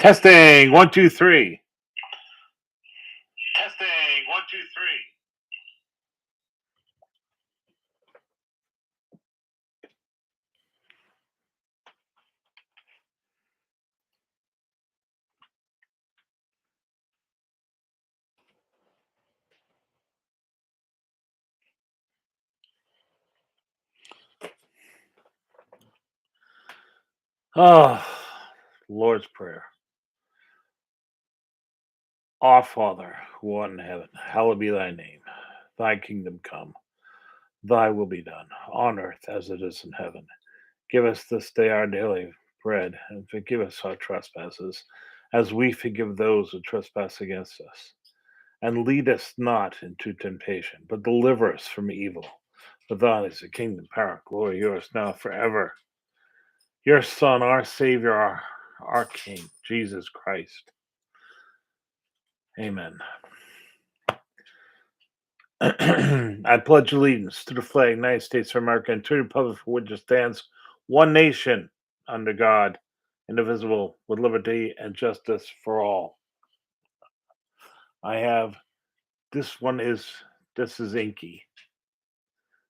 Testing, one, two, three. Testing, one, two, three. Oh, Lord's Prayer. Our Father, who art in heaven, hallowed be thy name. Thy kingdom come, thy will be done, on earth as it is in heaven. Give us this day our daily bread, and forgive us our trespasses, as we forgive those who trespass against us. And lead us not into temptation, but deliver us from evil. For thine is the kingdom, power, glory, yours now forever. Your Son, our Savior, our King, Jesus Christ. Amen. I pledge allegiance to the flag of the United States of America and to the republic for which it stands, one nation, under God, indivisible, with liberty and justice for all. I have this is Inky.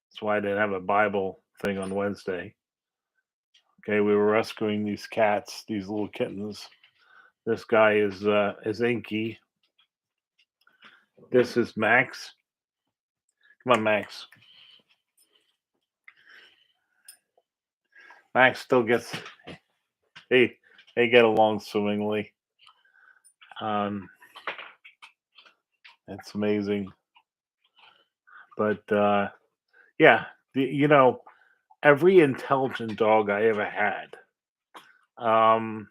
That's why I didn't have a Bible thing on Wednesday. Okay, we were rescuing these cats, these little kittens. This guy is Inky. This is Max. Come on, Max. Max still gets they get along swimmingly. It's amazing, but yeah, every intelligent dog I ever had, um,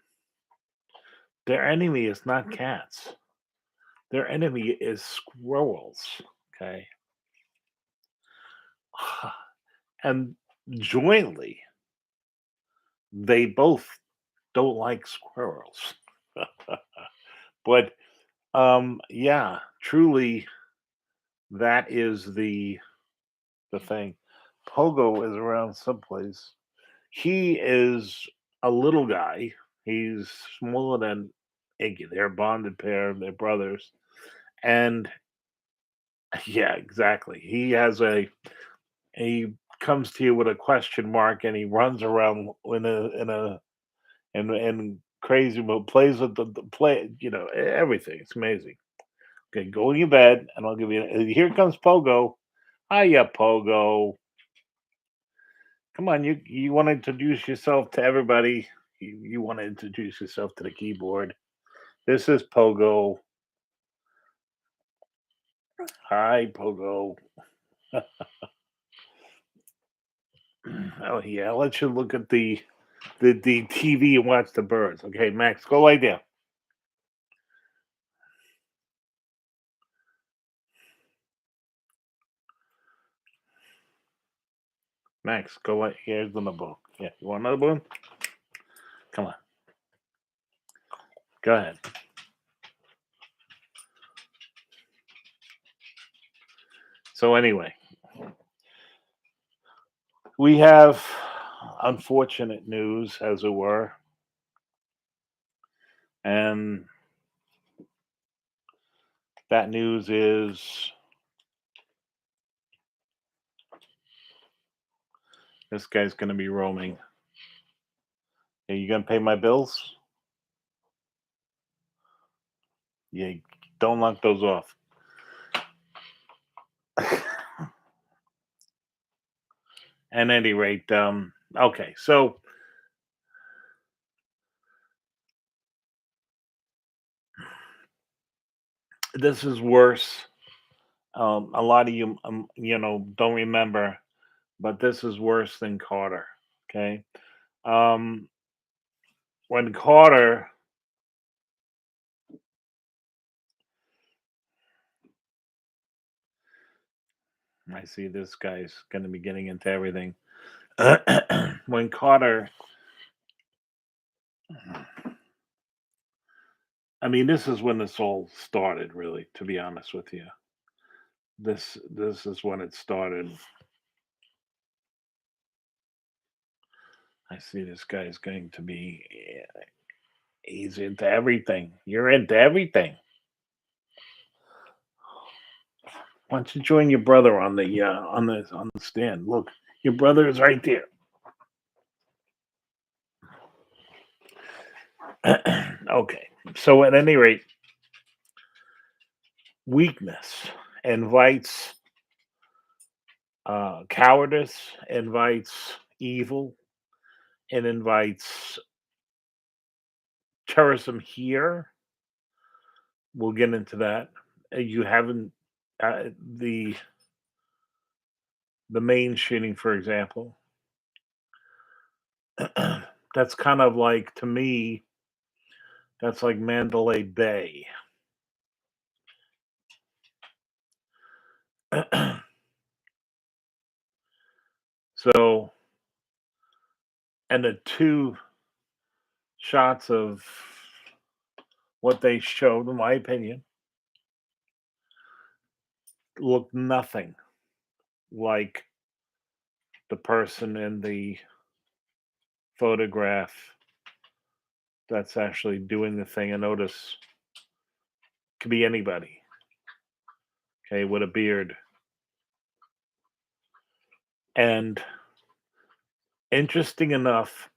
their enemy is not cats. Their enemy is squirrels. Okay, and jointly, they both don't like squirrels. But yeah, truly, that is the thing. Pogo is around someplace. He is a little guy. He's smaller than Iggy. They're a bonded pair. They're brothers. And yeah, exactly. He comes to you with a question mark, and he runs around in crazy mode, plays with the play, everything. It's amazing. Okay, go in your bed, and I'll give you. Here comes Pogo. Hiya, Pogo. Come on, you want to introduce yourself to everybody. You want to introduce yourself to the keyboard. This is Pogo. Hi, Pogo. Oh yeah, I'll let you look at the TV and watch the birds. Okay, Max, go lay down. Max, go lay. Here's the book. Yeah, you want another one? Come on, go ahead. So anyway, we have unfortunate news, as it were, and that news is this guy's going to be roaming. Are you going to pay my bills? Yeah, don't knock those off. At any rate, okay, so this is worse. A lot of you, don't remember, but this is worse than Carter. Okay, um, when Carter, I see this guy's going to be getting into everything. When Carter, I mean, this is when this all started. Really, to be honest with you, this is when it started. I see this guy is going to be He's into everything. You're into everything. Why don't you join your brother on the stand? Look, your brother is right there. Okay. So at any rate, weakness invites cowardice, invites evil, and invites terrorism here. We'll get into that. You haven't the main shooting, for example. That's kind of like to me. That's like Mandalay Bay. So, and the two shots of what they showed, in my opinion, looked nothing like the person in the photograph that's actually doing the thing. And notice, could be anybody, okay, with a beard. And interesting enough,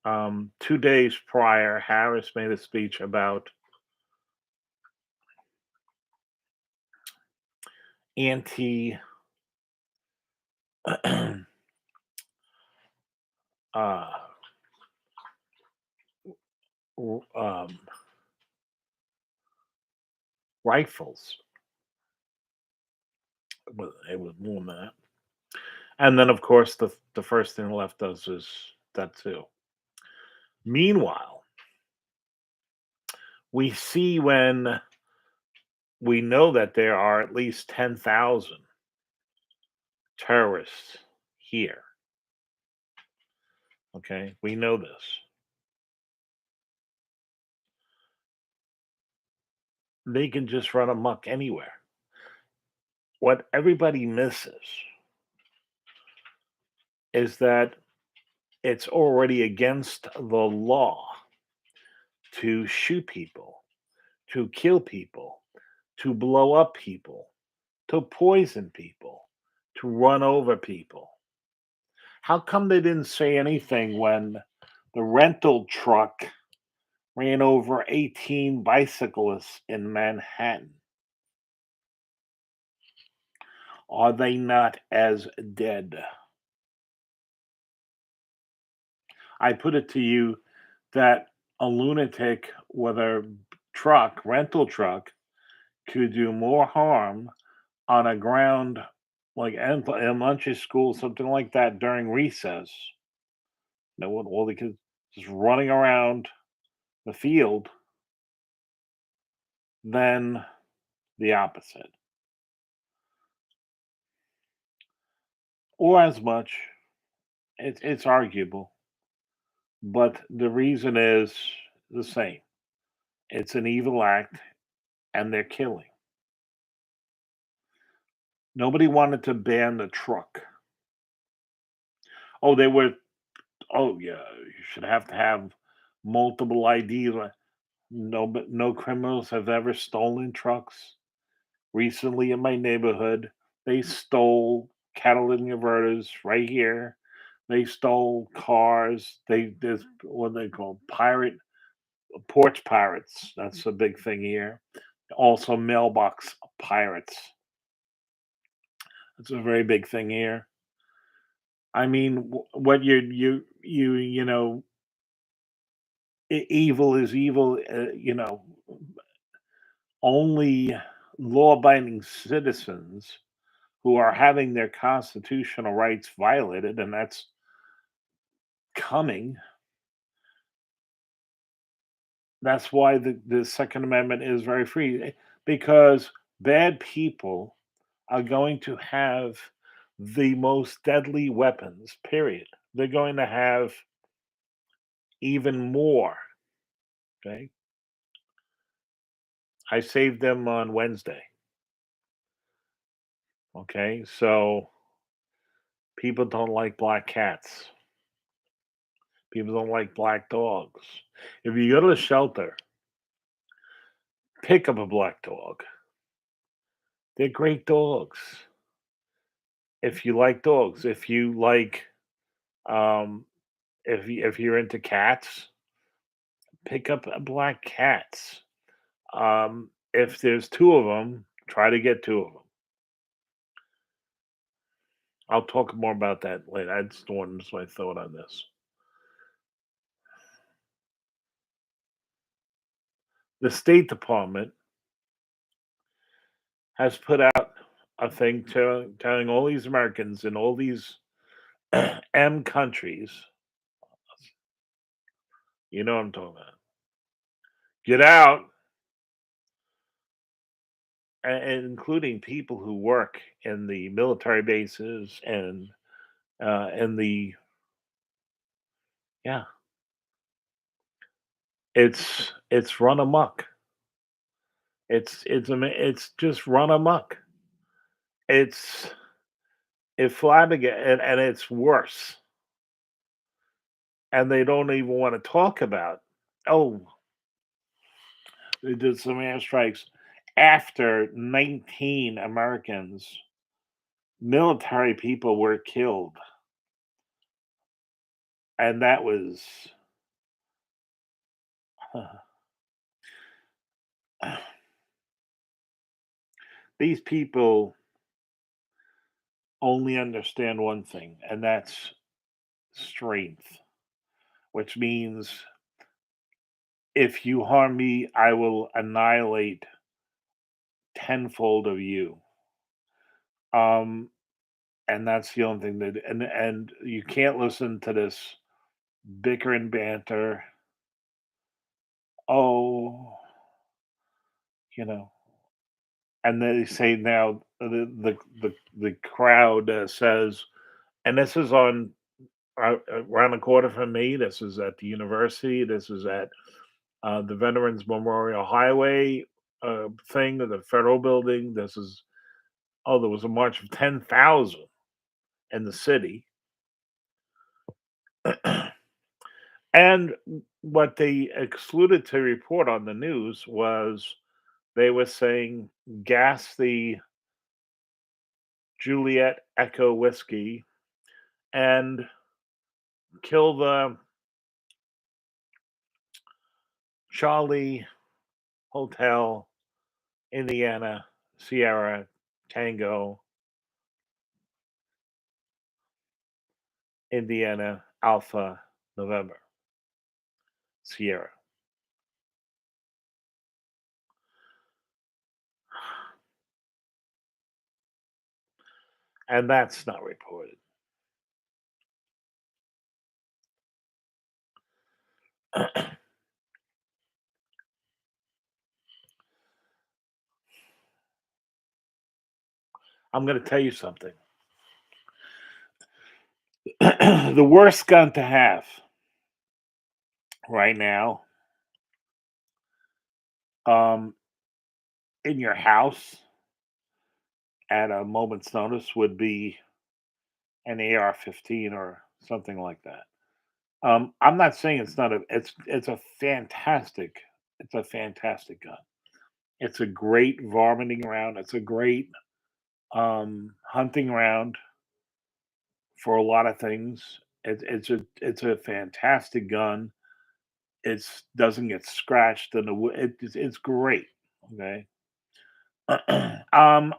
2 days prior, Harris made a speech about anti uh, um, rifles. It was more than that. And then, of course, the first thing the left does is that too. Meanwhile, we see when we know that there are at least 10,000 terrorists here. Okay, we know this. They can just run amok anywhere. What everybody misses is that it's already against the law to shoot people, to kill people, to blow up people, to poison people, to run over people. How come they didn't say anything when the rental truck ran over 18 bicyclists in Manhattan? Are they not as dead? I put it to you that a lunatic with a rental truck, could do more harm on a ground like elementary school, something like that during recess. No one, all the kids just running around the field, than the opposite, or as much. It's arguable, but the reason is the same. It's an evil act, and they're killing. Nobody wanted to ban the truck. Oh, they were. Oh, yeah, you should have to have multiple IDs. No, but no criminals have ever stolen trucks. Recently in my neighborhood, they stole catalytic converters right here. They stole cars. There's what they call porch pirates. That's a big thing here. Also mailbox pirates. That's a very big thing here. I mean, what you know, evil is evil. Only law-abiding citizens who are having their constitutional rights violated, and that's coming. That's why the Second Amendment is very free, because bad people are going to have the most deadly weapons, period. They're going to have even more. Okay. I saved them on Wednesday. Okay. So people don't like black cats. People don't like black dogs. If you go to the shelter, pick up a black dog. They're great dogs. If you like dogs, if you like, um, if you're into cats, pick up a black cats. If there's two of them, try to get two of them. I'll talk more about that later. I just wanted my thought on this. The State Department has put out a thing telling all these Americans in all these M countries, you know what I'm talking about, get out, including people who work in the military bases and in the yeah, it's run amok. It's just run amok. It's it flabbergasted, and it's worse. And they don't even want to talk about. Oh, they did some airstrikes after 19 Americans, military people, were killed, and that was these people only understand one thing, and that's strength, which means if you harm me, I will annihilate tenfold of you. Um, and that's the only thing that, and you can't listen to this bicker and banter. Oh, you know, and they say now the crowd says, and this is on around the corner from me. This is at the university. This is at the Veterans Memorial Highway thing of the federal building. This is there was a march of 10,000 in the city, and what they excluded to report on the news was they were saying gas the Juliet Echo whiskey and kill the Charlie Hotel, Indiana, Sierra, Tango, Indiana, Alpha, November, Sierra. And that's not reported. I'm going to tell you something. The worst gun to have right now, um, in your house at a moment's notice would be an AR-15 or something like that. I'm not saying it's not a it's a fantastic gun. It's a great vomiting round. It's a great hunting round for a lot of things. It's a fantastic gun. It's doesn't get scratched in the it's great. Okay. um,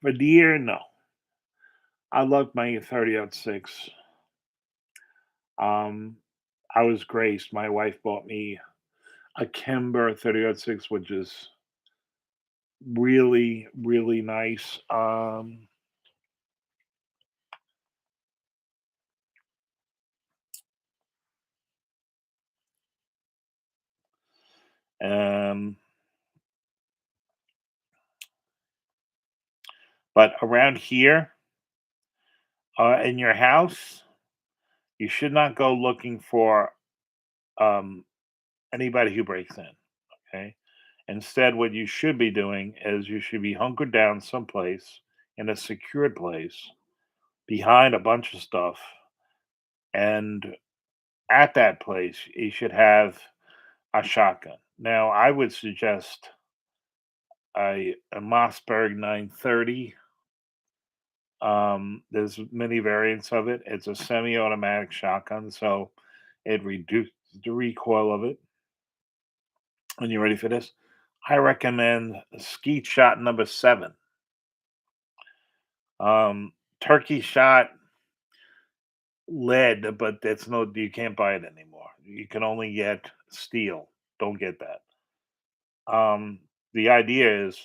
for deer, no. I love my 30-06. Um, I was graced. My wife bought me a Kimber 30-06, which is really, really nice. Um, but around here, in your house, you should not go looking for um, anybody who breaks in. Okay. Instead, what you should be doing is you should be hunkered down someplace in a secured place behind a bunch of stuff, and at that place, you should have a shotgun. Now, I would suggest a Mossberg 930. There's many variants of it. It's a semi-automatic shotgun, so it reduces the recoil of it. And you ready for this? I recommend Skeet Shot number 7. Turkey Shot lead, but that's no, you can't buy it anymore. You can only get steel. Don't get that. The idea is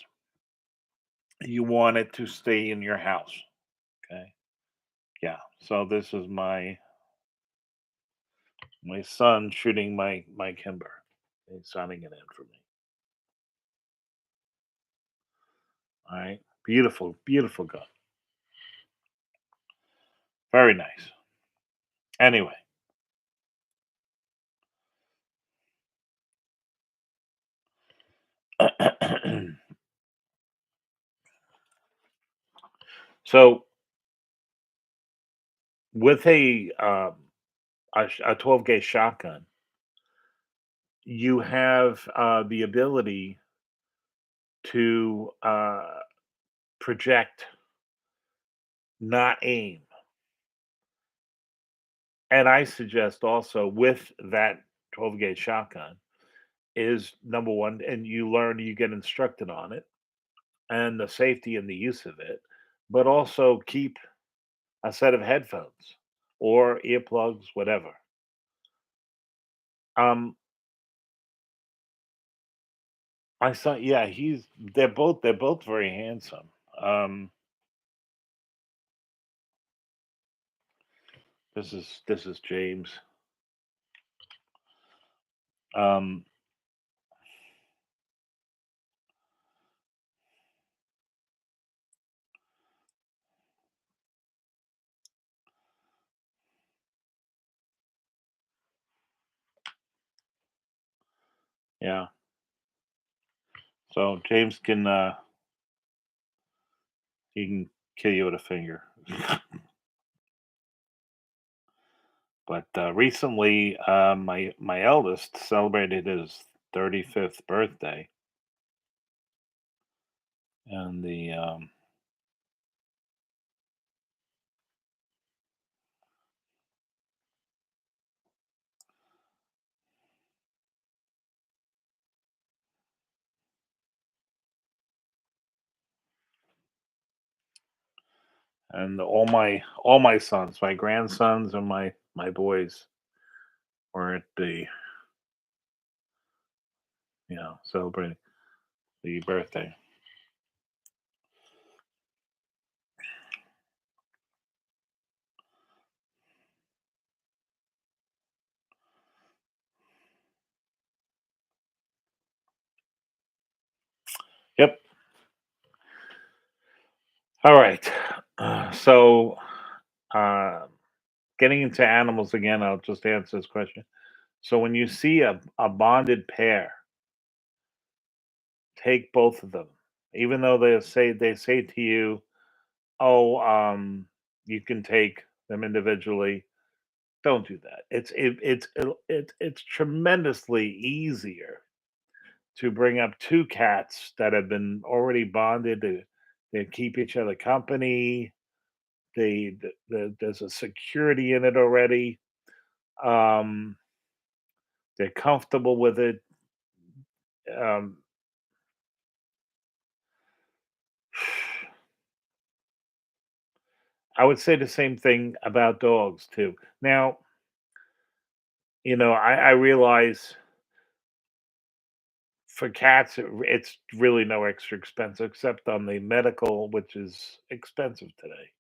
you want it to stay in your house. Okay. Yeah. So this is my son shooting my Kimber. He's signing it in for me. All right. Beautiful, beautiful gun. Very nice. Anyway, so with a 12 gauge shotgun, you have the ability to project, not aim. And I suggest also with that 12 gauge shotgun is number one, and you get instructed on it and the safety and the use of it, but also keep a set of headphones or earplugs, whatever. Um, I saw, yeah, they're both very handsome. Um, this is James. Um, yeah. So James can he can kill you with a finger. But recently, my eldest celebrated his 35th birthday, and all my sons, my grandsons, and my boys were at the celebrating the birthday. Yep. All right. So, uh, getting into animals again, I'll just answer this question. So, when you see a bonded pair, take both of them, even though they say to you, "Oh, you can take them individually." Don't do that. It's tremendously easier to bring up two cats that have been already bonded. They keep each other company. There's a security in it already. Um, they're comfortable with it. Um, I would say the same thing about dogs too. Now, I realize for cats, it's really no extra expense except on the medical, which is expensive today.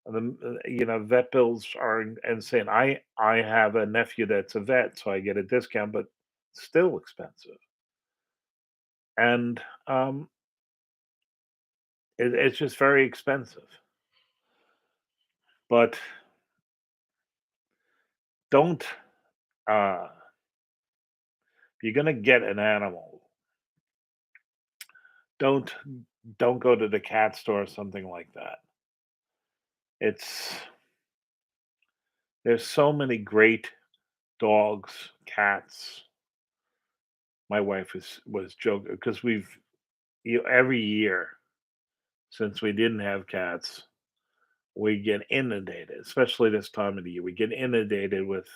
Vet bills are insane. I have a nephew that's a vet, so I get a discount, but still expensive. And it's just very expensive. But don't if you're gonna get an animal, don't don't go to the cat store or something like that. It's there's so many great dogs, cats. My wife was joking because every year since we didn't have cats, we get inundated, especially this time of the year. We get inundated with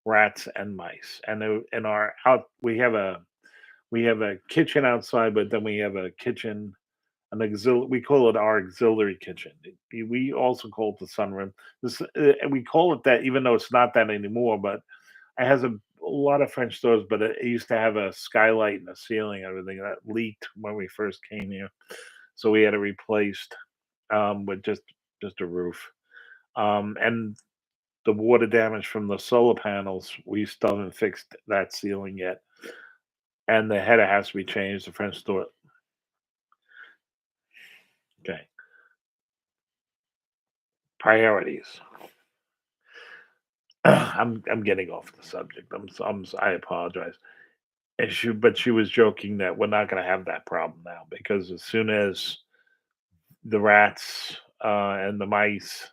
rats and mice. And in our out we have a kitchen outside, but then we have a kitchen, we call it our auxiliary kitchen. We also call it the sunroom. And we call it that even though it's not that anymore, but it has a lot of French doors, but it used to have a skylight in the ceiling and everything that leaked when we first came here. So we had it replaced with just a roof. And the water damage from the solar panels, we still haven't fixed that ceiling yet. And the header has to be changed, the French door. Okay. Priorities. I'm getting off the subject. I apologize. But she was joking that we're not going to have that problem now because as soon as the rats and the mice,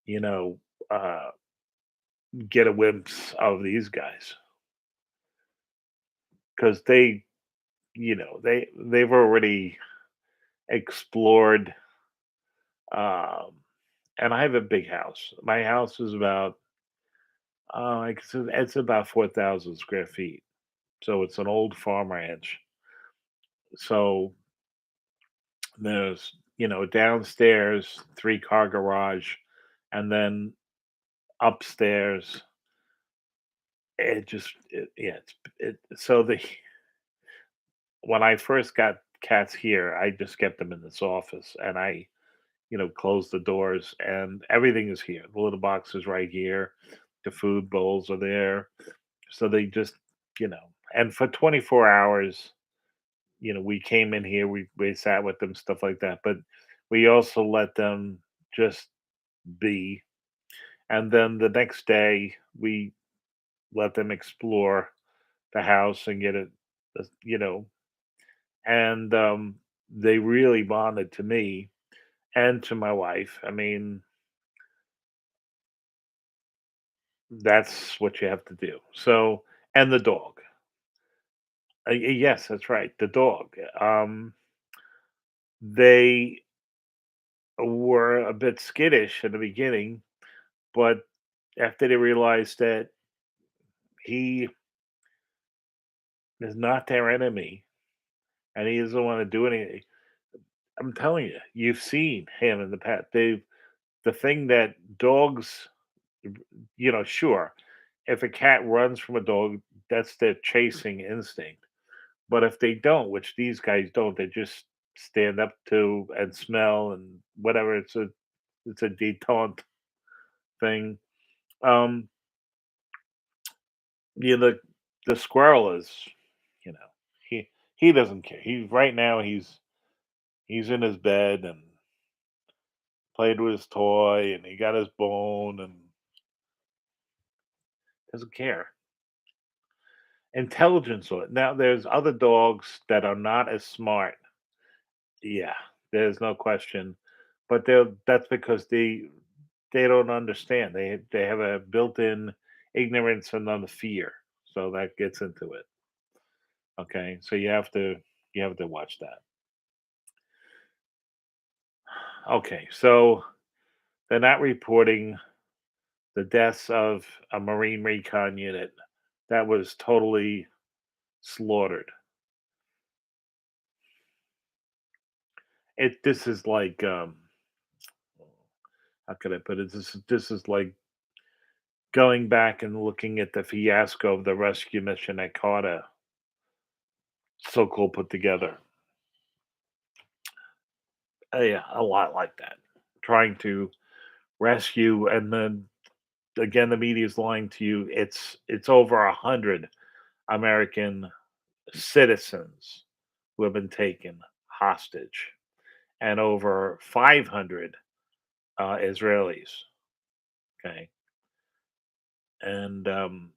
you know, uh, get a glimpse of these guys, because they've already explored. Um, and I have a big house. My house is about it's about 4,000 square feet. So it's an old farm ranch. So there's, downstairs, three-car garage, and then upstairs, yeah, so when I first got cats here, I just kept them in this office and I, closed the doors and everything is here. The little box is right here. The food bowls are there. So they just, you know, and for 24 hours, we came in here, we sat with them, stuff like that. But we also let them just be. And then the next day, we let them explore the house and get it, you know, and they really bonded to me and to my wife. I mean, that's what you have to do. So, and the dog. Yes, that's right. The dog. They were a bit skittish in the beginning, but after they realized that he is not their enemy and he doesn't want to do anything, I'm telling you, you've seen him in the past. The thing that dogs, sure, if a cat runs from a dog, that's their chasing instinct. But if they don't, which these guys don't, they just stand up to and smell and whatever. It's a detente thing. Um, the squirrel is, you know, he doesn't care. He right now he's in his bed and played with his toy and he got his bone and doesn't care. Intelligence on it. Now there's other dogs that are not as smart. Yeah, there's no question. But that's because they don't understand. They have a built-in ignorance and then the fear. So that gets into it. Okay. So you have to watch that. Okay. So they're not reporting the deaths of a Marine recon unit that was totally slaughtered. This is like how could I put it? This is like going back and looking at the fiasco of the rescue mission at Carter, so cool put together. Yeah, a lot like that. Trying to rescue, and then again, the media is lying to you. It's over 100 American citizens who have been taken hostage, and over 500 Israelis. Okay, and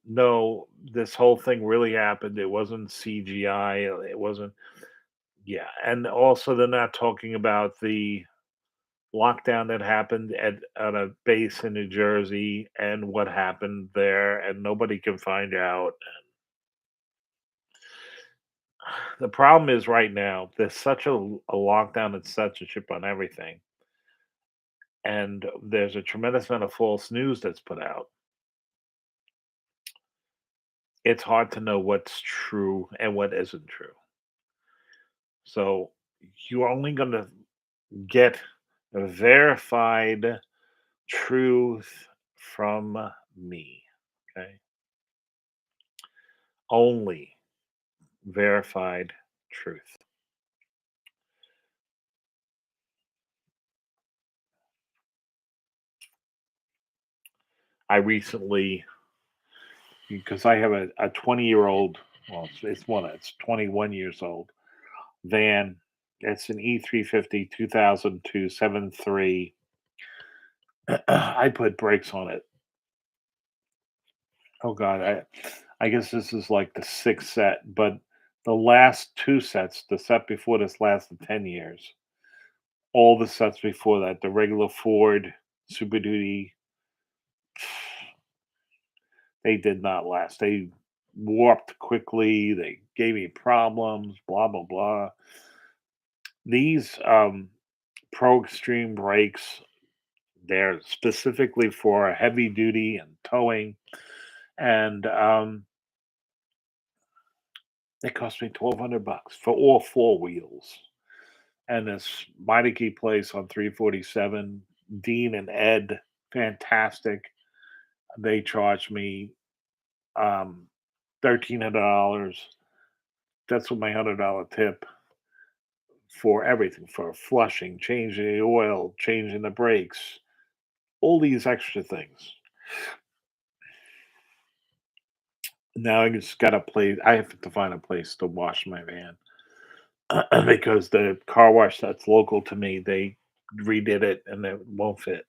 no, this whole thing really happened. It wasn't CGI. It wasn't. Yeah, and also they're not talking about lockdown that happened at a base in New Jersey and what happened there, and nobody can find out. The problem is right now there's such a lockdown and censorship on everything, and there's a tremendous amount of false news that's put out. It's hard to know what's true and what isn't true. So you're only going to get a verified truth from me. Okay. Only verified truth. I recently, because I have a 20-year-old, well, it's 21 years old van. It's an E350 2002 7.3. I put brakes on it. Oh God, I guess this is like the sixth set, but the last two sets, the set before this lasted 10 years. All the sets before that, the regular Ford Super Duty, they did not last. They warped quickly. They gave me problems. Blah blah blah. These Pro Extreme brakes, they're specifically for heavy duty and towing, and they cost me $1,200 for all four wheels. And this Mighty place on 347, Dean and Ed, fantastic. They charged me um, $1,300. That's what my $100 tip for everything, for flushing, changing the oil, changing the brakes, all these extra things. Now I just got a place. I have to find a place to wash my van because the car wash that's local to me, they redid it and it won't fit.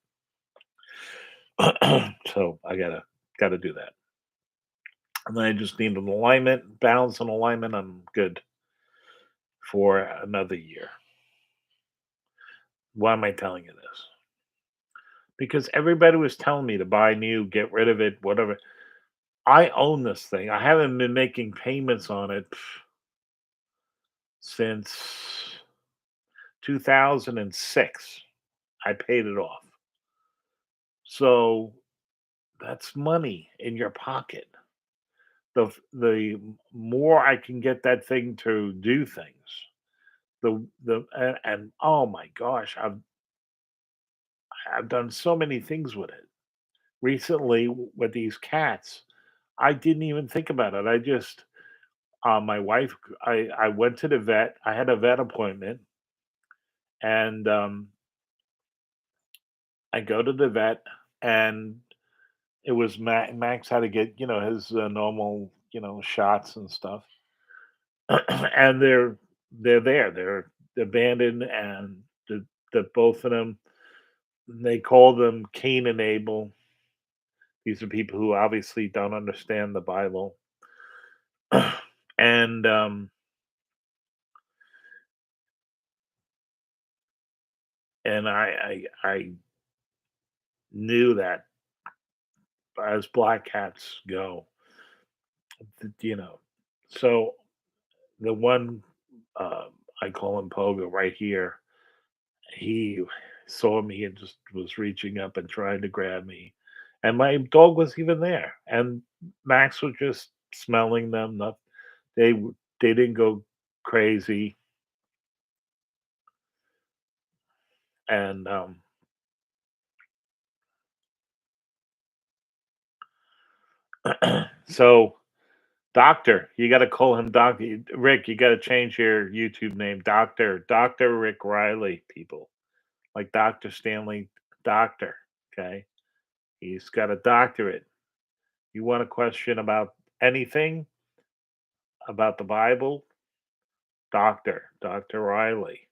So I gotta do that. And then I just need an alignment, balance and alignment. I'm good for another year. Why am I telling you this? Because everybody was telling me to buy new, get rid of it, whatever. I own this thing. I haven't been making payments on it since 2006. I paid it off. So that's money in your pocket. The more I can get that thing to do things, and oh my gosh, I've done so many things with it. Recently with these cats, I didn't even think about it. I just my wife I went to the vet. I had a vet appointment and I go to the vet and it was Max had to get, his normal, shots and stuff. And they're there. They're abandoned and the both of them they call them Cain and Abel. These are people who obviously don't understand the Bible. And I knew that as black cats go, you know. So the one I call him Pogo right here, he saw me and just was reaching up and trying to grab me, and my dog was even there, and Max was just smelling them. Not they didn't go crazy, and so Doctor, you gotta call him Doctor Rick, you gotta change your YouTube name, Doctor Rick Riley, people. Like Dr. Stanley Doctor, okay? He's got a doctorate. You want a question about anything about the Bible? Dr. Riley.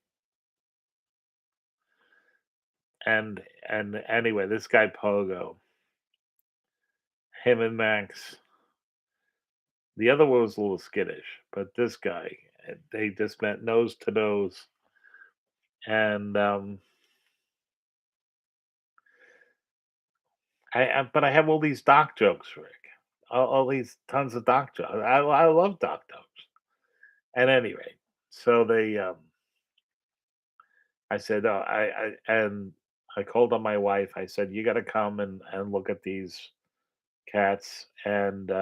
And anyway, this guy Pogo, him and Max, the other one was a little skittish, but this guy, they just met nose to nose. And but I have all these doc jokes, Rick. All these tons of doc jokes. I love doc jokes. At any rate, so I said, oh, I called on my wife. I said, you got to come and look at these cats, and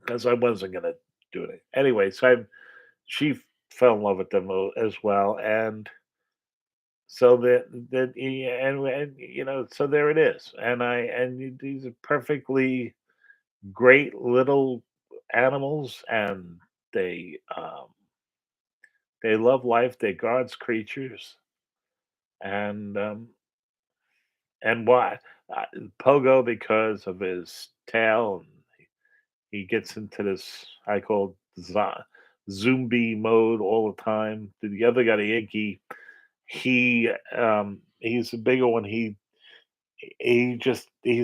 because I wasn't gonna do it anyway. So she fell in love with them as well, and so that yeah, and so there it is. These are perfectly great little animals, and they um, they love life. They're God's creatures, and why Pogo because of his tail, and he gets into this I call zombie mode all the time. The other guy, the Inky, he's a bigger one. He's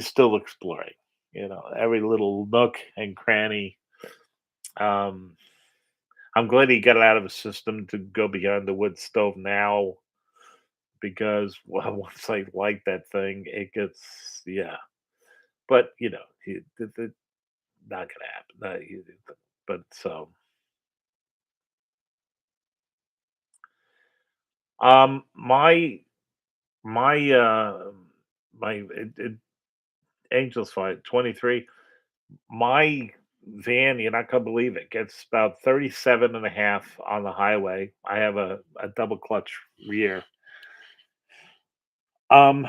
still exploring. Every little nook and cranny. Um, I'm glad he got it out of his system to go behind the wood stove now because well, once I light that thing, it gets yeah. But not gonna happen. But my my my Angels fight 23. My van, you're not gonna believe it, gets about 37 and a half on the highway. I have a double clutch rear. Um,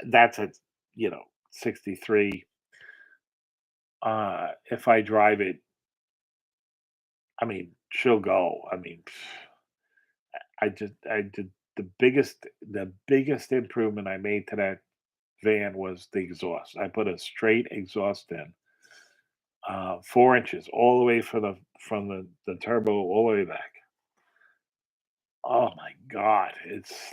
that's at 63. If I drive it, I mean, she'll go. I mean, I did the biggest improvement I made to that van was the exhaust. I put a straight exhaust in, 4 inches all the way from the turbo all the way back. Oh my god, it's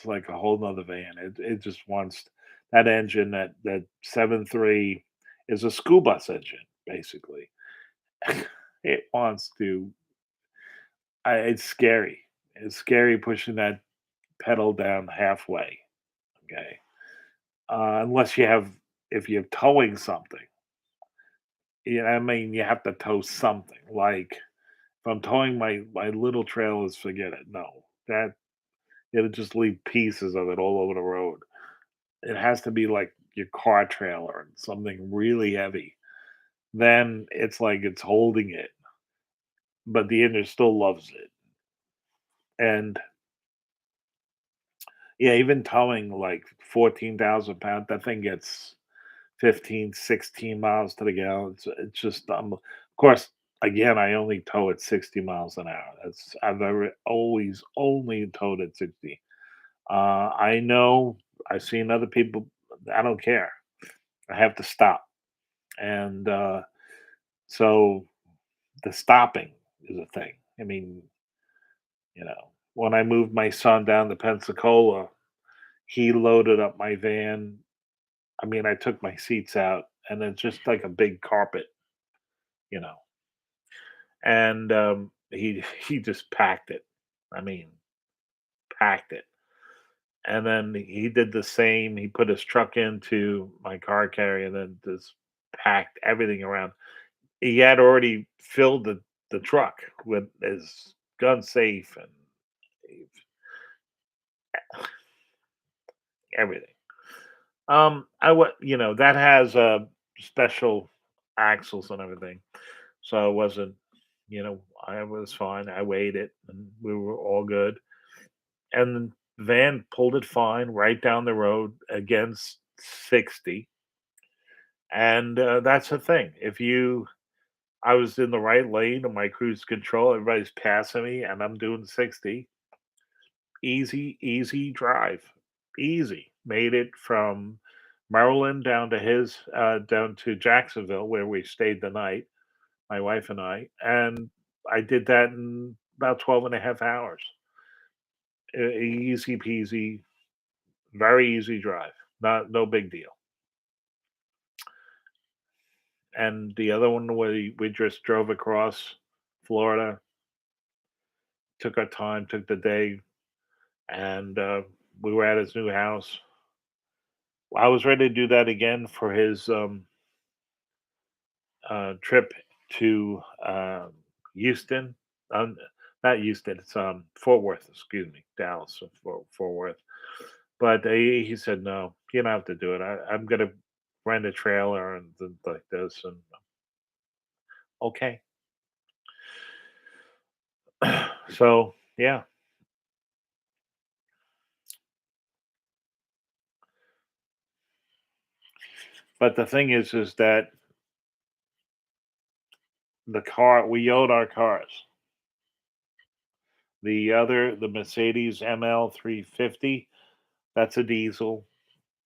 like a whole nother van. It just wants that engine, that 7.3 is a school bus engine, basically. It wants to it's scary. It's scary pushing that pedal down halfway, okay? Unless you have if you're towing something, I mean, you have to tow something, like, if I'm towing my little trailers, forget it, no. It'll just leave pieces of it all over the road. It has to be like your car trailer and something really heavy. Then it's like it's holding it, but the engine still loves it. And yeah, even towing like 14,000 pounds, that thing gets 15, 16 miles to the gallon. It's just, of course, again, I only tow at 60 miles an hour. I've ever always only towed at 60. I know I've seen other people, I don't care. I have to stop. And so the stopping is a thing. I mean, when I moved my son down to Pensacola, he loaded up my van. I mean, I took my seats out and it's just like a big carpet, you know, and he just packed it. I mean, packed it. And then he did the same. He put his truck into my car carrier and then just packed everything around. He had already filled the truck with his gun safe and everything. I would, that has special axles and everything, so it wasn't, I was fine. I weighed it, and we were all good. And the van pulled it fine right down the road against 60, and that's the thing. I was in the right lane of my cruise control. Everybody's passing me, and I'm doing 60. Easy, easy drive. Easy. Made it from Maryland down to Jacksonville, where we stayed the night, my wife and I. And I did that in about 12 and a half hours. Easy peasy, very easy drive. No big deal. And the other one, we just drove across Florida, took our time, took the day, and we were at his new house. I was ready to do that again for his trip to Houston. Not Houston. It's Fort Worth. Excuse me, Dallas. Fort Worth. But he said no. You don't have to do it. I'm gonna rent a trailer and like this. And okay, so yeah. But the thing is that the car we owed our cars. The Mercedes ML 350. That's a diesel.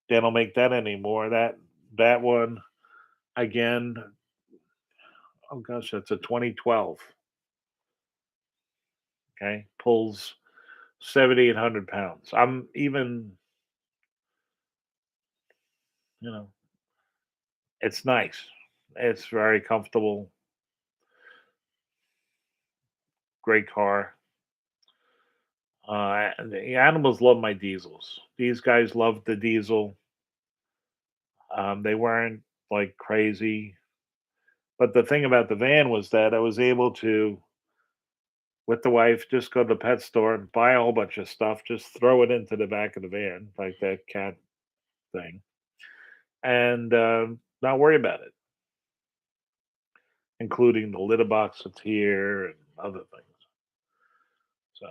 They don't make that anymore. That one again. Oh gosh, that's a 2012. Okay, pulls 7,800 pounds. I'm even, you know, it's nice. It's very comfortable. Great car. And the animals love my diesels. These guys loved the diesel. They weren't like crazy. But the thing about the van was that I was able to, with the wife, just go to the pet store and buy a whole bunch of stuff, just throw it into the back of the van, like that cat thing, and not worry about it, including the litter box that's here and other things. So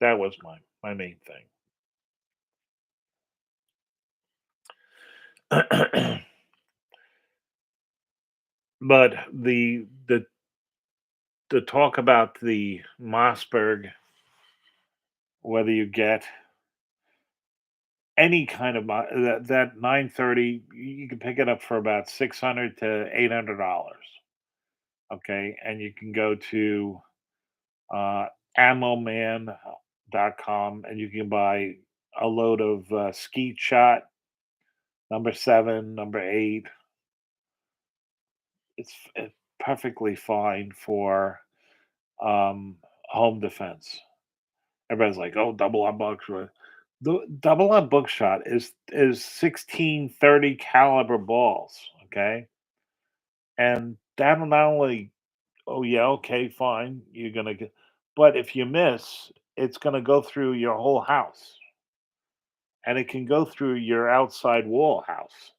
that was my main thing. But the talk about the Mossberg, whether you get any kind of that 930, you can pick it up for about 600 to $800. Okay, and you can go to uh, ammoman.com and you can buy a load of skeet shot number 7, number 8. It's perfectly fine for home defense. Everybody's like, "Oh, double on buckshot." The double on bookshot is 1630 caliber balls, okay? And that'll not only, oh yeah, okay, fine, you're gonna get, but if you miss, it's gonna go through your whole house, and it can go through your outside wall house.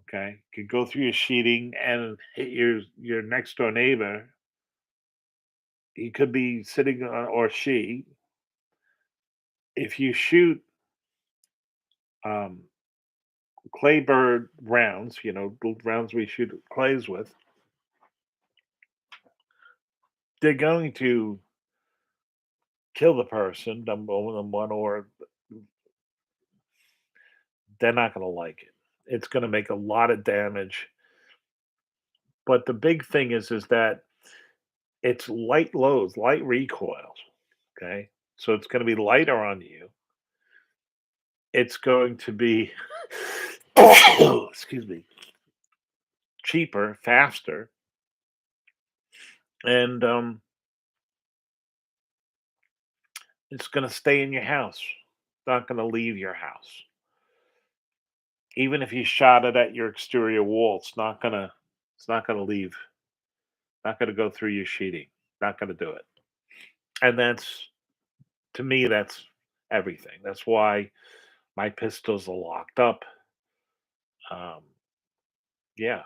Okay, it could go through your sheeting and hit your next door neighbor. He could be sitting on, or she. If you shoot um, clay bird rounds, the rounds we shoot clays with, they're going to kill the person, number one, or they're not going to like it. It's going to make a lot of damage. But the big thing is that it's light loads, light recoils. Okay, so it's going to be lighter on you. It's going to be, excuse me, cheaper, faster, and it's going to stay in your house. It's not going to leave your house. Even if you shot it at your exterior wall, it's not gonna leave. Not gonna go through your sheeting. Not gonna do it. And that's, to me, that's everything. That's why my pistols are locked up. Um, yeah,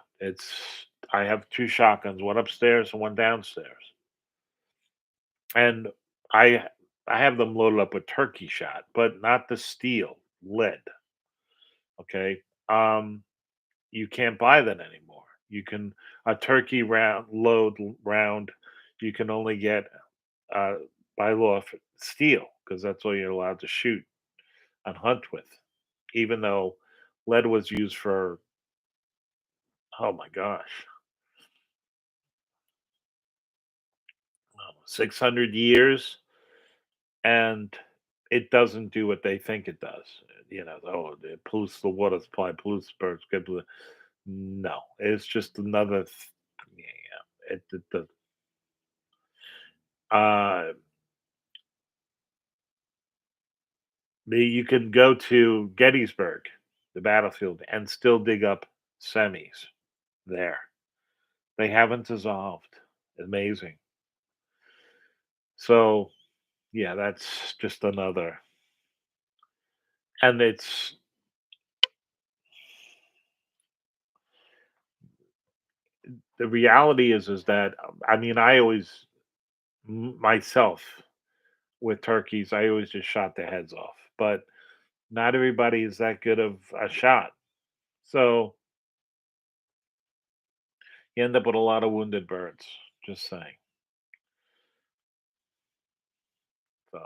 I have 2 shotguns, one upstairs and one downstairs. And I I have them loaded up with turkey shot, but not the steel, lead, okay? Um, you can't buy that anymore. You can a turkey round, you can only get uh, by law steel because that's all you're allowed to shoot and hunt with. Even though lead was used for, oh my gosh, 600 years, and it doesn't do what they think it does. Oh, it pollutes the water supply, pollutes birds. No, it's just another. Yeah, it does. Uh, You can go to Gettysburg, the battlefield, and still dig up semis there. They haven't dissolved. Amazing. So, yeah, that's just another. And it's the reality is that I mean, I always myself with turkeys, I always just shot their heads off. But not everybody is that good of a shot. So you end up with a lot of wounded birds. Just saying. So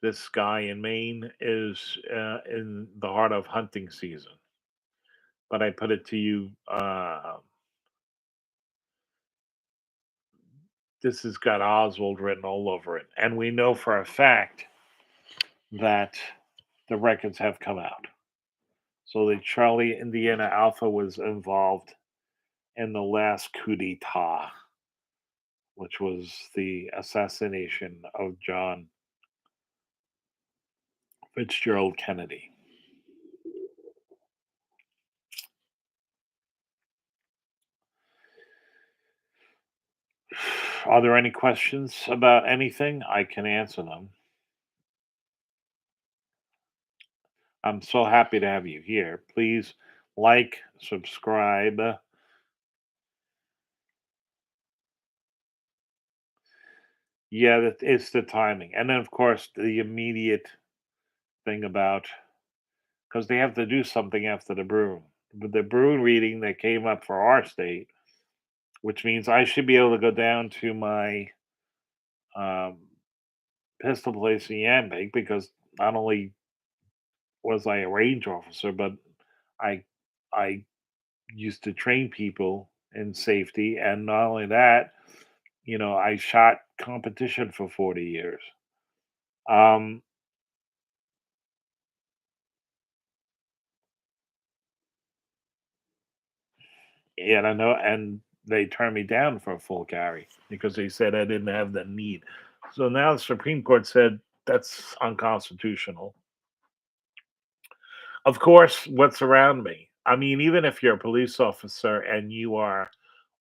this guy in Maine is in the heart of hunting season. But I put it to you, this has got Oswald written all over it. And we know for a fact that the records have come out. So the Charlie Indiana Alpha was involved in the last coup d'etat, which was the assassination of John Fitzgerald Kennedy. Are there any questions about anything? I can answer them. I'm so happy to have you here. Please like, subscribe. Yeah, that it's the timing. And then, of course, the immediate thing about because they have to do something after the Bruin. But the Bruin reading that came up for our state, which means I should be able to go down to my um, pistol place in Yambake because not only was I a range officer, but I I used to train people in safety, and not only that, I shot competition for 40 years. Um, and I know, and they turned me down for a full carry because they said I didn't have the need. So now the Supreme Court said that's unconstitutional. Of course, what's around me? I mean, even if you're a police officer and you are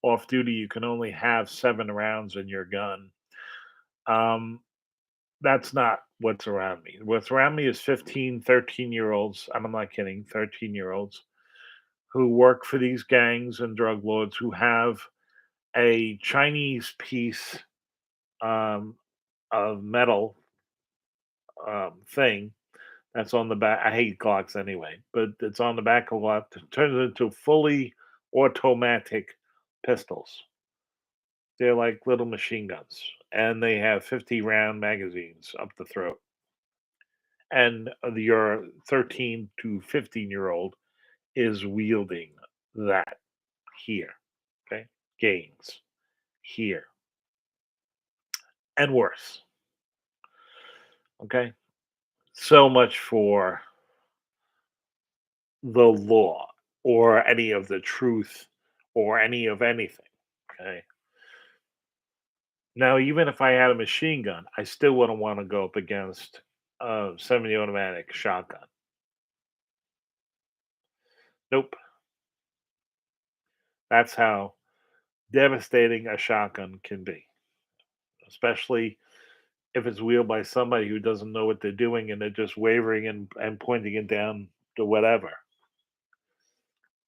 off duty, you can only have 7 rounds in your gun. Um, that's not what's around me. What's around me is 15, 13 year olds, and I'm not kidding, 13-year olds who work for these gangs and drug lords who have a Chinese piece um, of metal thing that's on the back. I hate Glocks anyway, but it's on the back of a Glock that turns it into fully automatic pistols. They're like little machine guns, and they have 50-round magazines up the throat. And your 13 to 15-year-old is wielding that here. Okay, gangs here and worse. Okay, so much for the law or any of the truth or any of anything. Okay. Now, even if I had a machine gun, I still wouldn't want to go up against a semi-automatic shotgun. Nope. That's how devastating a shotgun can be, especially if it's wielded by somebody who doesn't know what they're doing and they're just wavering and pointing it down to whatever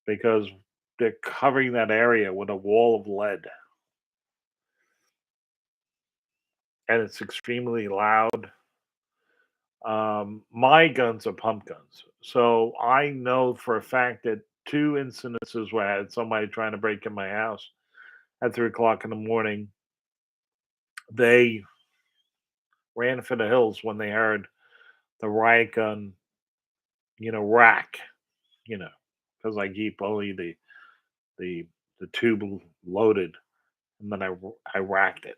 because they're covering that area with a wall of lead and it's extremely loud. My guns are pump guns. So I know for a fact that 2 incidences where I had somebody trying to break in my house at 3 o'clock in the morning, they ran for the hills when they heard the riot gun, rack, you know, because I keep only the the tube loaded, and then I racked it.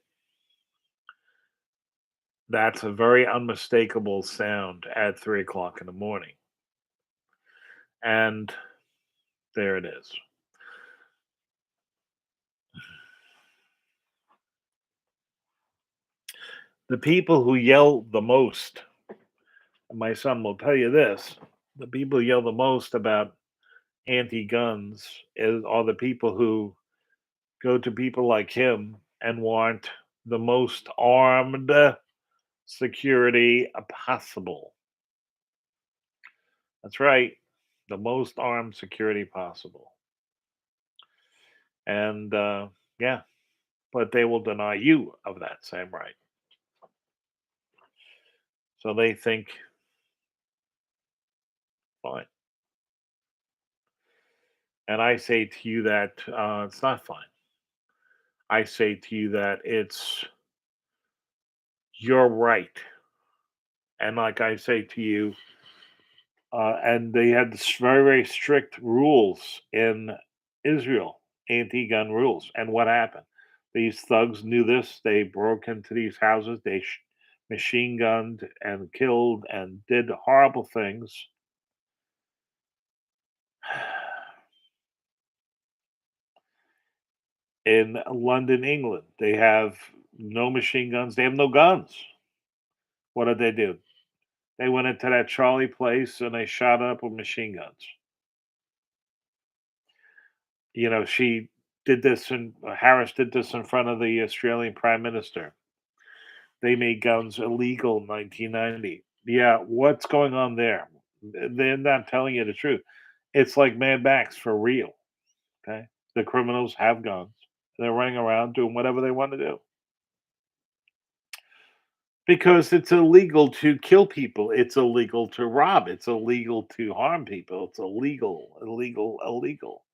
That's a very unmistakable sound at 3 o'clock in the morning, and there it is. The people who yell the most, my son will tell you this, the people who yell the most about anti-guns are the people who go to people like him and want the most armed security possible. That's right, the most armed security possible. And yeah, but they will deny you of that same right. So they think, fine. And I say to you that it's not fine. I say to you that it's your right. And like I say to you, and they had this very, very strict rules in Israel, anti-gun rules. And what happened? These thugs knew this. They broke into these houses. They machine gunned and killed and did horrible things. In London, England, they have no machine guns. They have no guns. What did they do? They went into that Charlie place and they shot up with machine guns. She did this, and Harris did this in front of the Australian Prime Minister. They made guns illegal in 1990. Yeah, what's going on there? They're not telling you the truth. It's like Mad Max for real. Okay, the criminals have guns. They're running around doing whatever they want to do because it's illegal to kill people. It's illegal to rob. It's illegal to harm people. It's illegal, illegal, illegal.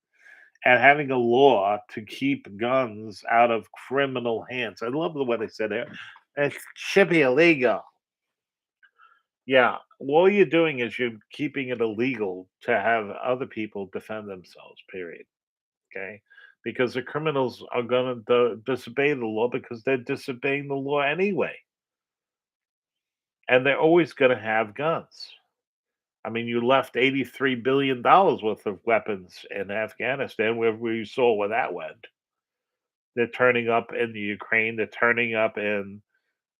And having a law to keep guns out of criminal hands. I love the way they said it. It should be illegal. Yeah. All you're doing is you're keeping it illegal to have other people defend themselves, period. Okay. Because the criminals are going to disobey the law because they're disobeying the law anyway. And they're always going to have guns. I mean, you left $83 billion worth of weapons in Afghanistan, where we saw where that went. They're turning up in the Ukraine. They're turning up in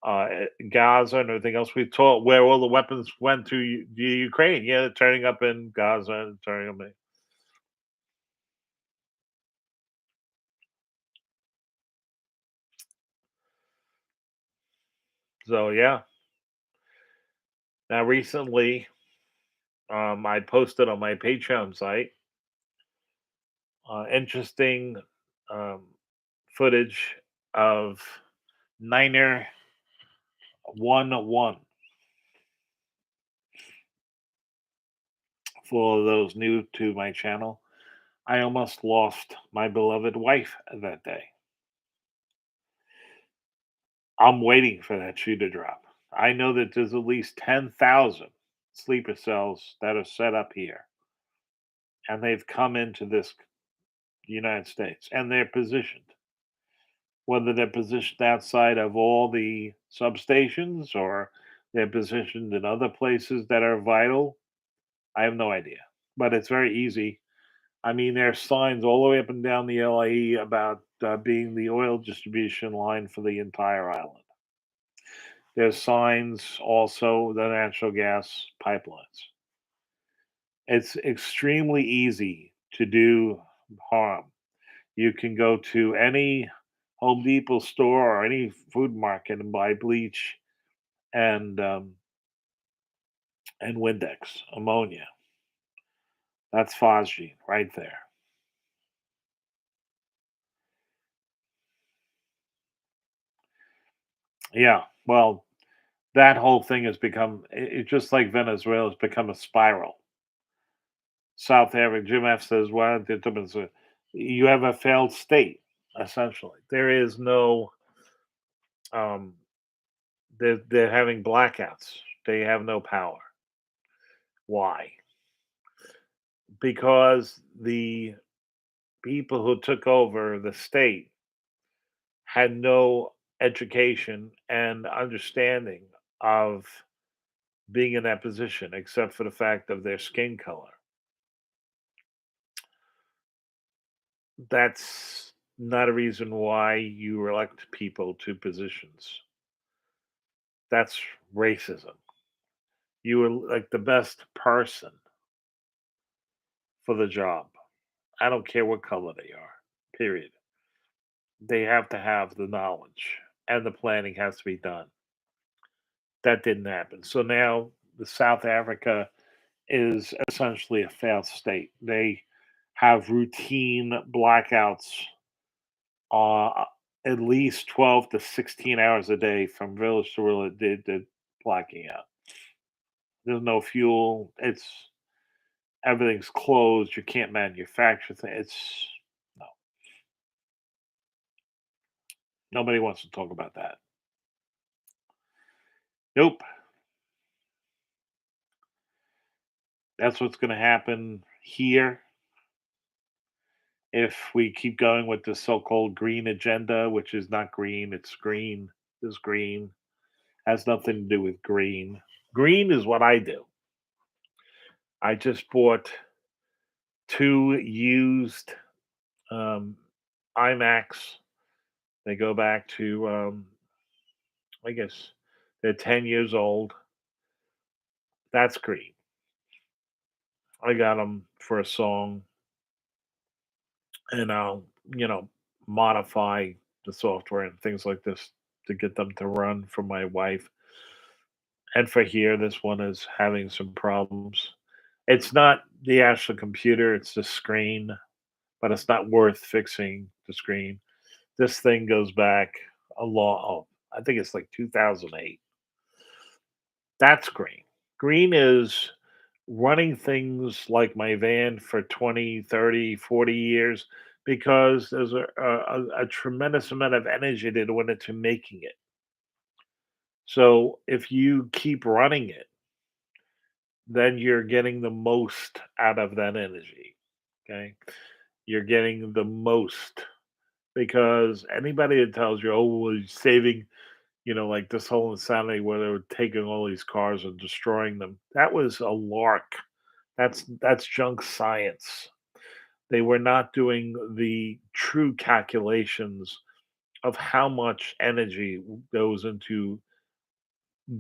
Gaza and everything else. We taught where all the weapons went to the Ukraine. Yeah, they're turning up in Gaza and turning up. So yeah. Now recently, I posted on my Patreon site interesting um, footage of Niner 101. For those new to my channel, I almost lost my beloved wife that day. I'm waiting for that shoe to drop. I know that there's at least 10,000 sleeper cells that are set up here, and they've come into this United States, and they're positioned. Whether they're positioned outside of all the substations or they're positioned in other places that are vital, I have no idea. But it's very easy. I mean, there's signs all the way up and down the LIE about being the oil distribution line for the entire island. There's signs also the natural gas pipelines. It's extremely easy to do harm. You can go to any Home Depot store or any food market and buy bleach and and Windex ammonia. That's phosgene right there. Yeah. Well, that whole thing has become it's just like Venezuela has become a spiral. South Africa, Jim F says, "Well, you have a failed state, essentially. There is no, um, they're having blackouts. They have no power. Why? Because the people who took over the state had no education and understanding of being in that position, except for the fact of their skin color. That's not a reason why you elect people to positions. That's racism. You were like the best person for the job. I don't care what color they are. Period. They have to have the knowledge and the planning has to be done. That didn't happen. So now the South Africa is essentially a failed state. They have routine blackouts uh, at least 12 to 16 hours a day from village to village. They're blacking out. There's no fuel. It's everything's closed. You can't manufacture things. It's no, nobody wants to talk about that. Nope. That's what's going to happen here if we keep going with the so-called green agenda, which is not green. It's green. This green has nothing to do with green. Green is what I do. I just bought two used um, iMacs. They go back to, I guess, they're 10 years old. That's green. I got them for a song, and I'll, you know, modify the software and things like this to get them to run for my wife. And for here, this one is having some problems. It's not the actual computer, it's the screen, but it's not worth fixing the screen. This thing goes back a long, oh, I think it's like 2008. That's green. Green is running things like my van for 20, 30, 40 years because there's a tremendous amount of energy that went into making it. So if you keep running it, then you're getting the most out of that energy. Okay. You're getting the most because anybody that tells you, oh, well, you're saving, like this whole insanity where they were taking all these cars and destroying them, that was a lark. That's junk science. They were not doing the true calculations of how much energy goes into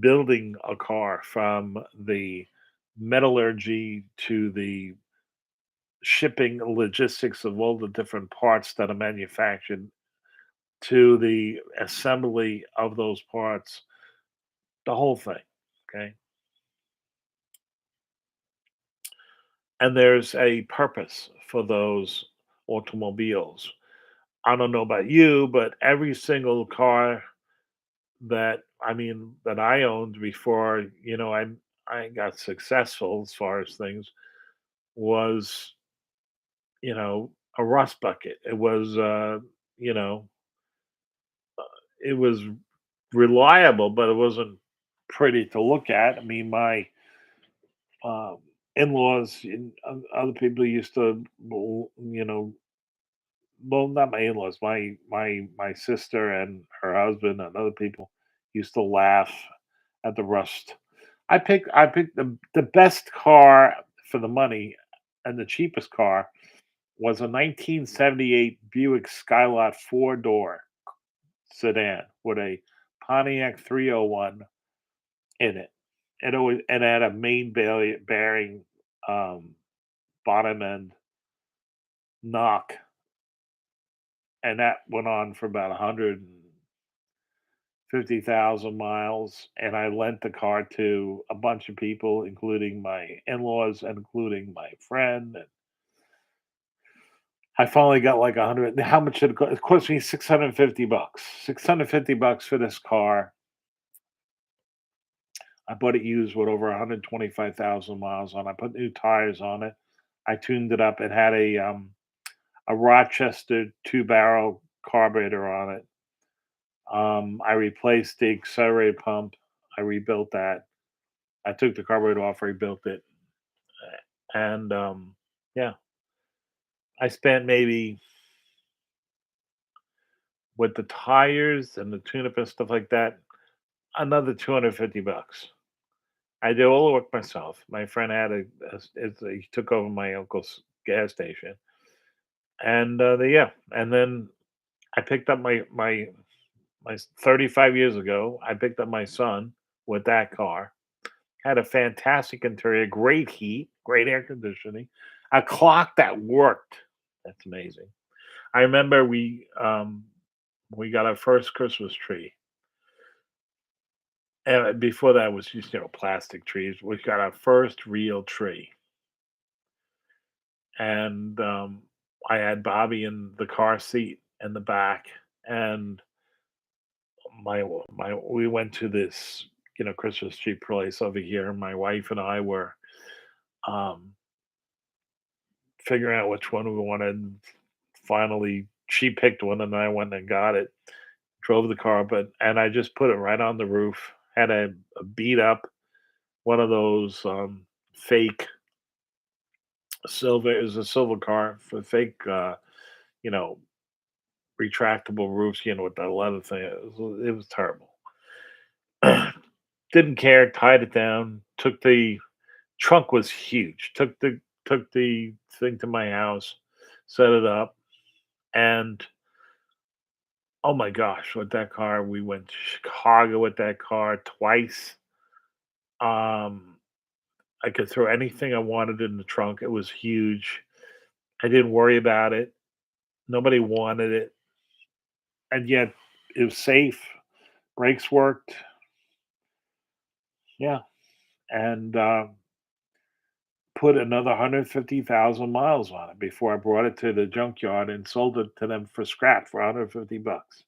building a car from the metallurgy to the shipping logistics of all the different parts that are manufactured to the assembly of those parts, the whole thing. Okay. And there's a purpose for those automobiles. I don't know about you, but every single car that I owned before, I got successful as far as things was, a rust bucket. It was you know, it was reliable, but it wasn't pretty to look at. I mean, my um, in-laws and other people used to, well, not my in-laws, my sister and her husband and other people used to laugh at the rust. I picked the best car for the money, and the cheapest car was a 1978 Buick Skylark four-door sedan with a Pontiac 301 in it. It had a main bearing, um, bottom end knock, and that went on for about 150,000 miles. And I lent the car to a bunch of people, including my in-laws and including my friend. And I finally got like 100. How much did it cost? It cost me $650. $650 for this car. I bought it used with over 125,000 miles on. I put new tires on it. I tuned it up. It had a Rochester two-barrel carburetor on it. I replaced the accelerator pump. I rebuilt that. I took the carburetor off, rebuilt it, and yeah, I spent maybe with the tires and the tune-up and stuff like that, another $250. I did all the work myself. My friend had he took over my uncle's gas station, and yeah, and then I picked up 35 years ago, I picked up my son with that car. Had a fantastic interior, great heat, great air conditioning, a clock that worked. That's amazing. I remember we got our first Christmas tree, and before that was just plastic trees. We got our first real tree, and I had Bobby in the car seat in the back, and my we went to this Christmas tree place over here. My wife and I were um, figuring out which one we wanted. Finally, she picked one, and I went and got it. Drove the car, and I just put it right on the roof. Had a beat up one of those fake silver. It was a silver car for fake, you know, retractable roofs. With that leather thing. It was terrible. Didn't care. Tied it down. Took the trunk was huge. Took the thing to my house, set it up, and oh my gosh, with that car, we went to Chicago with that car twice. Um, I could throw anything I wanted in the trunk. It was huge. I didn't worry about it. Nobody wanted it, and yet it was safe. Brakes worked. Yeah, and put another 150,000 miles on it before I brought it to the junkyard and sold it to them for scrap for 150 bucks.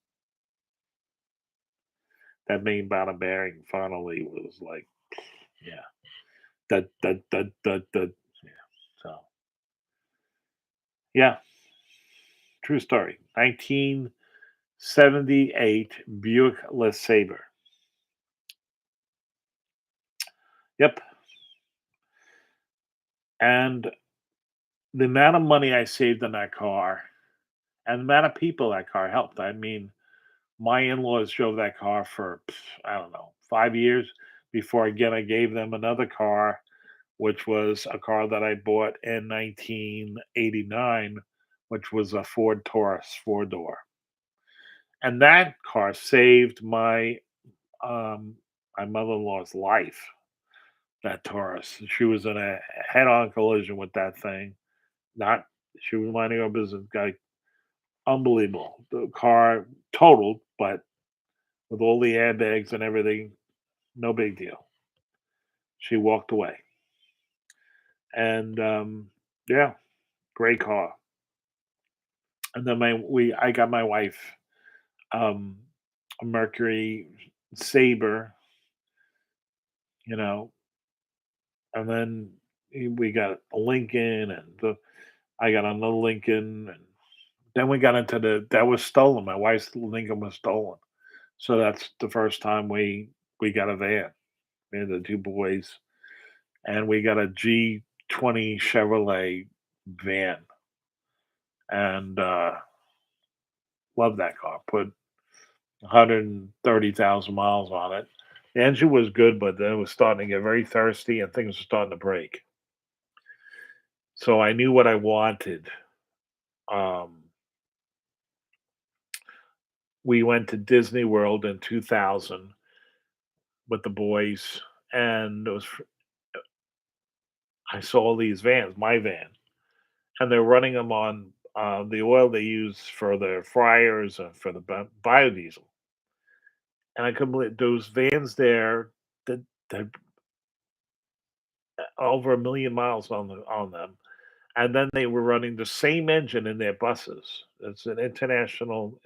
That main bottom bearing finally was like, yeah, that. Yeah. So yeah, true story. 1978 Buick LeSabre. Yep. And the amount of money I saved on that car and the amount of people that car helped. I mean, my in-laws drove that car for I don't know 5 years before again I gave them another car, which was a car that I bought in 1989, which was a Ford Taurus 4 door, and that car saved um my mother-in-law's life. That Taurus, she was in a head-on collision with that thing. Not She was minding her business. Guy, unbelievable. The car totaled, but with all the airbags and everything, no big deal. She walked away, and yeah, great car. And then I got my wife um, a Mercury Saber, you know, and then we got a Lincoln, and I got another Lincoln, and then we got into that was stolen. My wife's Lincoln was stolen, so that's the first time we got a van. Me and the two boys, and we got a G20 Chevrolet van, and love that car. Put 130,000 miles on it. The engine was good, but then it was starting to get very thirsty, and things were starting to break. So I knew what I wanted. Um, we went to Disney World in 2000 with the boys, and I saw these vans, my van, and they're running them on the oil they use for their fryers and for the biodiesel. And I couldn't believe those vans there that that over 1,000,000 miles on them, and then they were running the same engine in their buses. It's an international,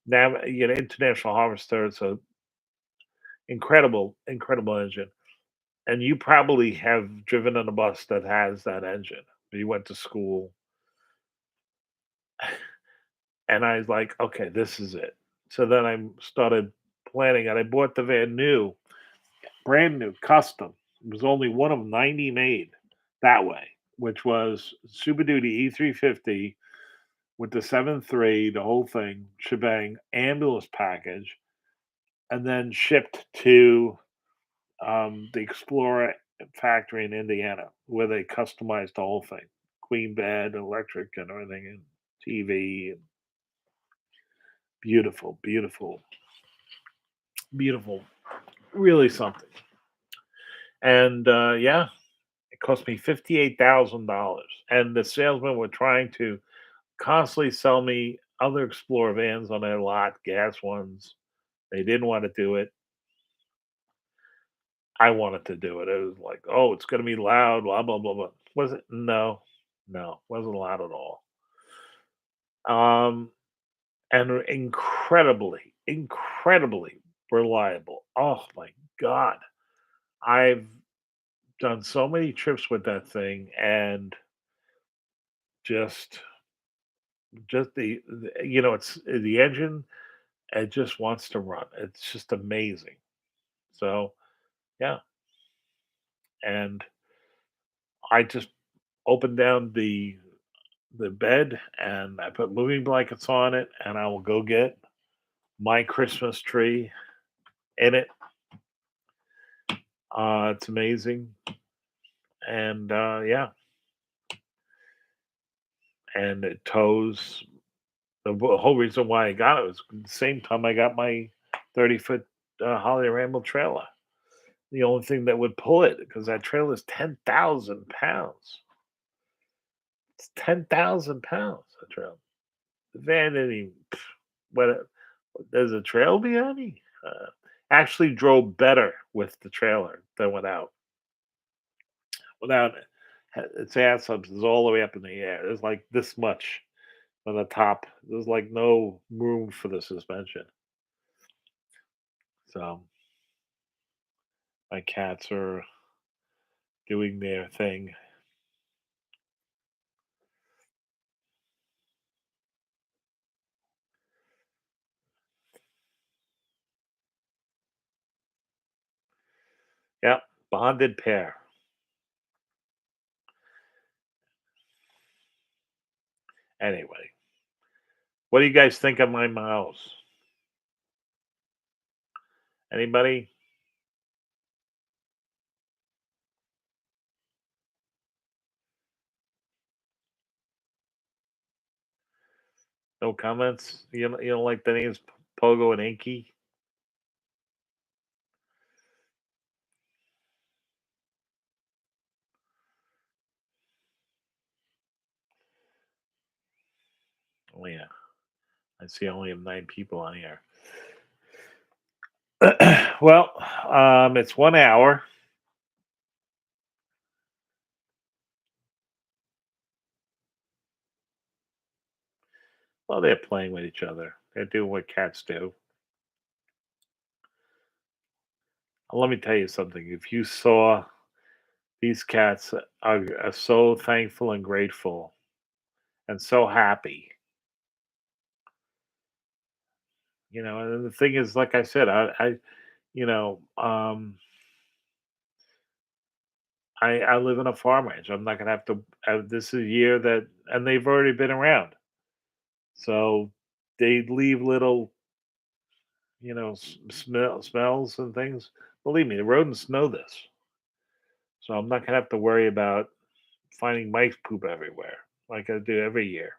international harvester. It's a incredible engine, and you probably have driven on a bus that has that engine. You went to school, and I was like, okay, this is it. So then I started planning, and I bought the van new, brand new, custom. It was only one of 90 made that way, which was Super Duty E350 with the 7.3, the whole thing, shebang, ambulance package, and then shipped to the Explorer factory in Indiana, where they customized the whole thing, queen bed, electric, and everything, and TV. And beautiful, beautiful. beautiful, really something. And yeah, it cost me $58,000. And the salesmen were trying to constantly sell me other Explorer vans on their lot, gas ones. They didn't want to do it. I wanted to do it. It was like, oh, it's going to be loud, blah, blah, blah, blah. Was it? No, no, wasn't loud at all. Um, and incredibly reliable. Oh my God. I've done so many trips with that thing and just it's the engine, it just wants to run. It's just amazing. So, yeah, and I just opened down the bed and I put moving blankets on it and I will go get my Christmas tree in it. It's amazing. And yeah, and it tows. Whole reason why I got it was the same time I got my 30-foot Holly Ramble trailer. The only thing that would pull it because that trailer is 10,000 pounds. It's 10,000 pounds. The trailer. The van didn't even. What? There's a trail behind me. Actually, drove better with the trailer than without. Without it, its ass ups is all the way up in the air. There's like this much on the top. There's like no room for the suspension. So my cats are doing their thing. Yep, bonded pair. Anyway, what do you guys think of my mouse? Anybody? No comments? You don't like the names Pogo and Inky? Oh yeah, I see. I only have 9 people on here. Well, it's 1 hour. Well, they're playing with each other. They're doing what cats do. Let me tell you something. If you saw these cats are so thankful and grateful and so happy, and the thing is, like I said, you know, um, I live in a farm ranch. I'm not gonna have to. This is a year that, and they've already been around, so they leave little, smells and things. Believe me, the rodents know this, so I'm not gonna have to worry about finding mice poop everywhere like I do every year,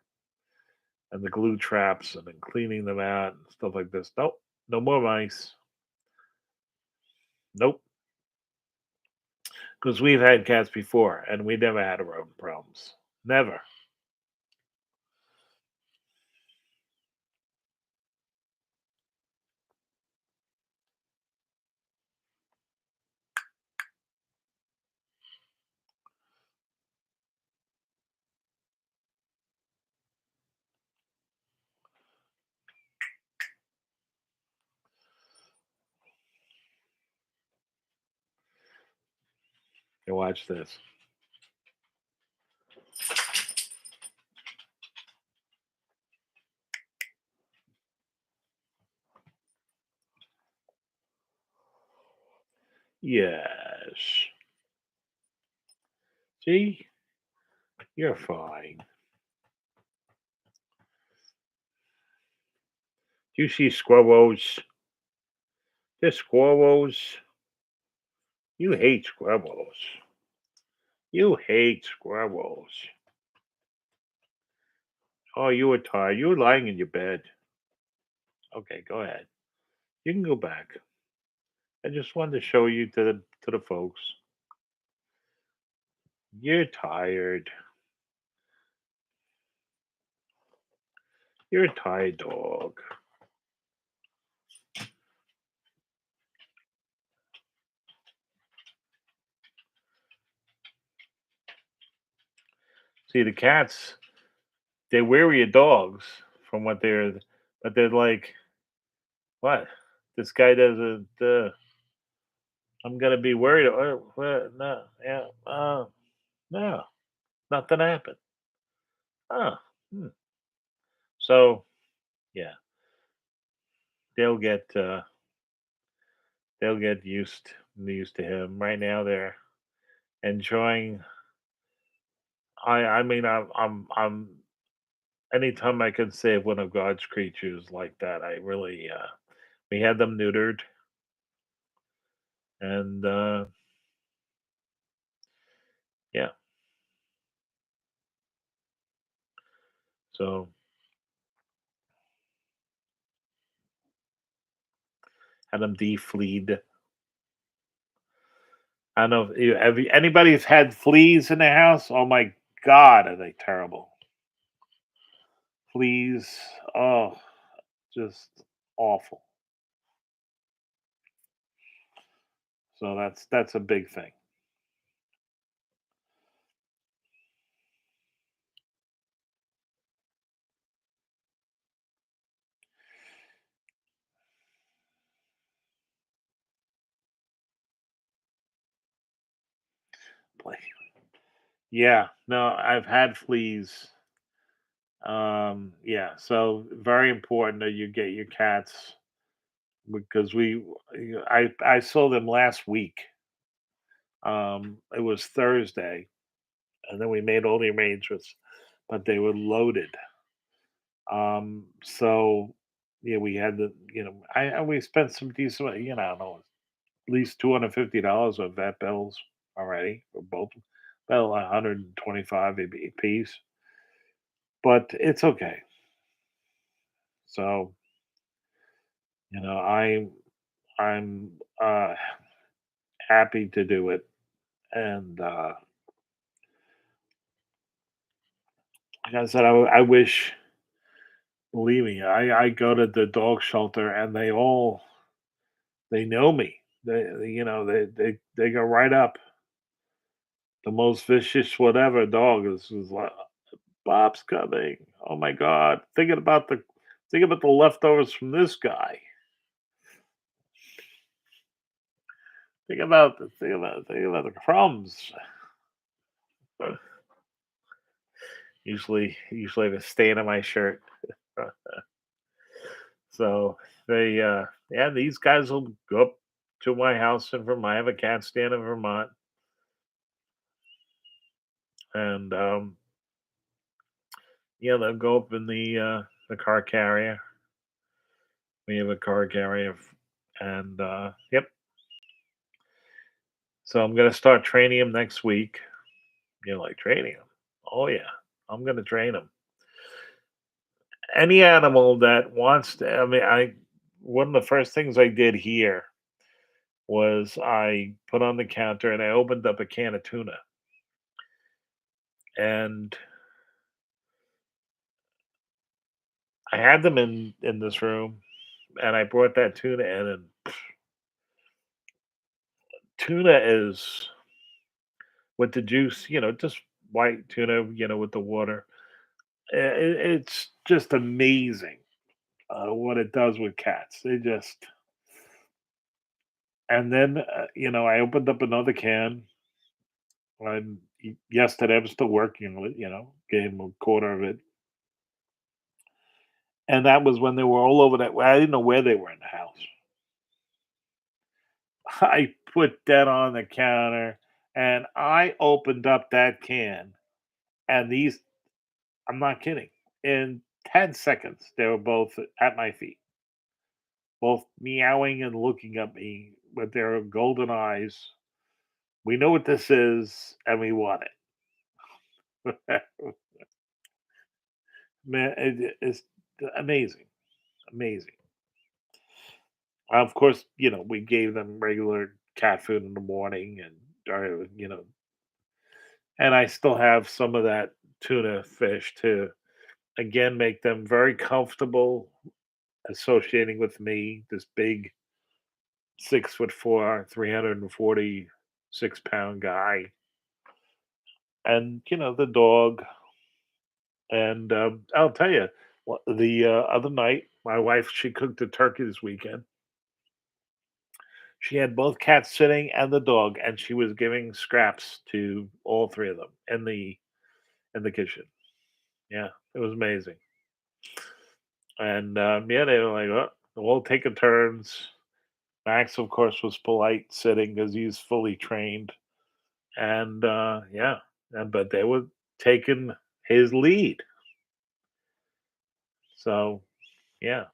and the glue traps, and then cleaning them out and stuff like this. Nope, no more mice. Nope, because we've had cats before, and we never had a rodent problems. Never. You watch this. Yes. See, you're fine. Do you see squirrels? The squirrels. You hate squirrels. You hate squirrels. Oh, you were tired. You were lying in your bed. Okay, go ahead. You can go back. I just wanted to show you to the folks. You're tired. You're a tired dog. See, the cats, they're wary of dogs from what but they're like, what? This guy doesn't. I'm gonna be worried. No, yeah, no, nothing happened. Oh, hmm. So yeah, they'll get uh, they'll get used to him. Right now, they're enjoying. I mean, I'm. Anytime I can save one of God's creatures like that, I really. We had them neutered, and yeah, so had them defleed. I don't know if anybody's had fleas in their house. Oh my God, are they terrible? Fleas, oh, just awful. So that's a big thing. Like, yeah, no, I've had fleas. Yeah, so very important that you get your cats because I saw them last week. It was Thursday, and then we made all the arrangements, but they were loaded. So yeah, we had the we spent some decent, I don't know, at least $250 on vet bills already for both, about 125 a piece, but it's okay. So I'm happy to do it, and like I said, I wish. Believe me, I go to the dog shelter and they know me. They go right up. The most vicious whatever dog is like, Bob's coming. Oh my God! Thinking about the leftovers from this guy. Think about the crumbs. Usually the stain on my shirt. So yeah, these guys will go up to my house in Vermont. I have a cat stand in Vermont, and yeah, they'll go up in the car carrier. We have a car carrier, and yep. So I'm gonna start training him next week. Like training him. Oh yeah, I'm gonna train him. Any animal that wants to. I mean, I one of the first things I did here was I put on the counter and I opened up a can of tuna, and I had them in this room, and I brought that tuna in, and tuna is with the juice, just white tuna, with the water. It's just amazing what it does with cats. And then I opened up another can. Yesterday I'm still working on it. Gave him a quarter of it, and that was when they were all over that. I didn't know where they were in the house. I put that on the counter, and I opened up that can, and these. I'm not kidding. In 10 seconds, they were both at my feet, both meowing and looking at me with their golden eyes. We know what this is, and we want it. Man, it's amazing, amazing. Of course, we gave them regular cat food in the morning, and I still have some of that tuna fish to again make them very comfortable associating with me, this big 6'4", 346 pound guy, and the dog. And I'll tell you, the other night, my wife she cooked a turkey this weekend. She had both cats sitting and the dog, and she was giving scraps to all three of them in the kitchen. Yeah, it was amazing. And yeah, they were like, "Oh, we'll take a turns." Max, of course, was polite sitting because he's fully trained, and yeah, but they were taking his lead. So yeah,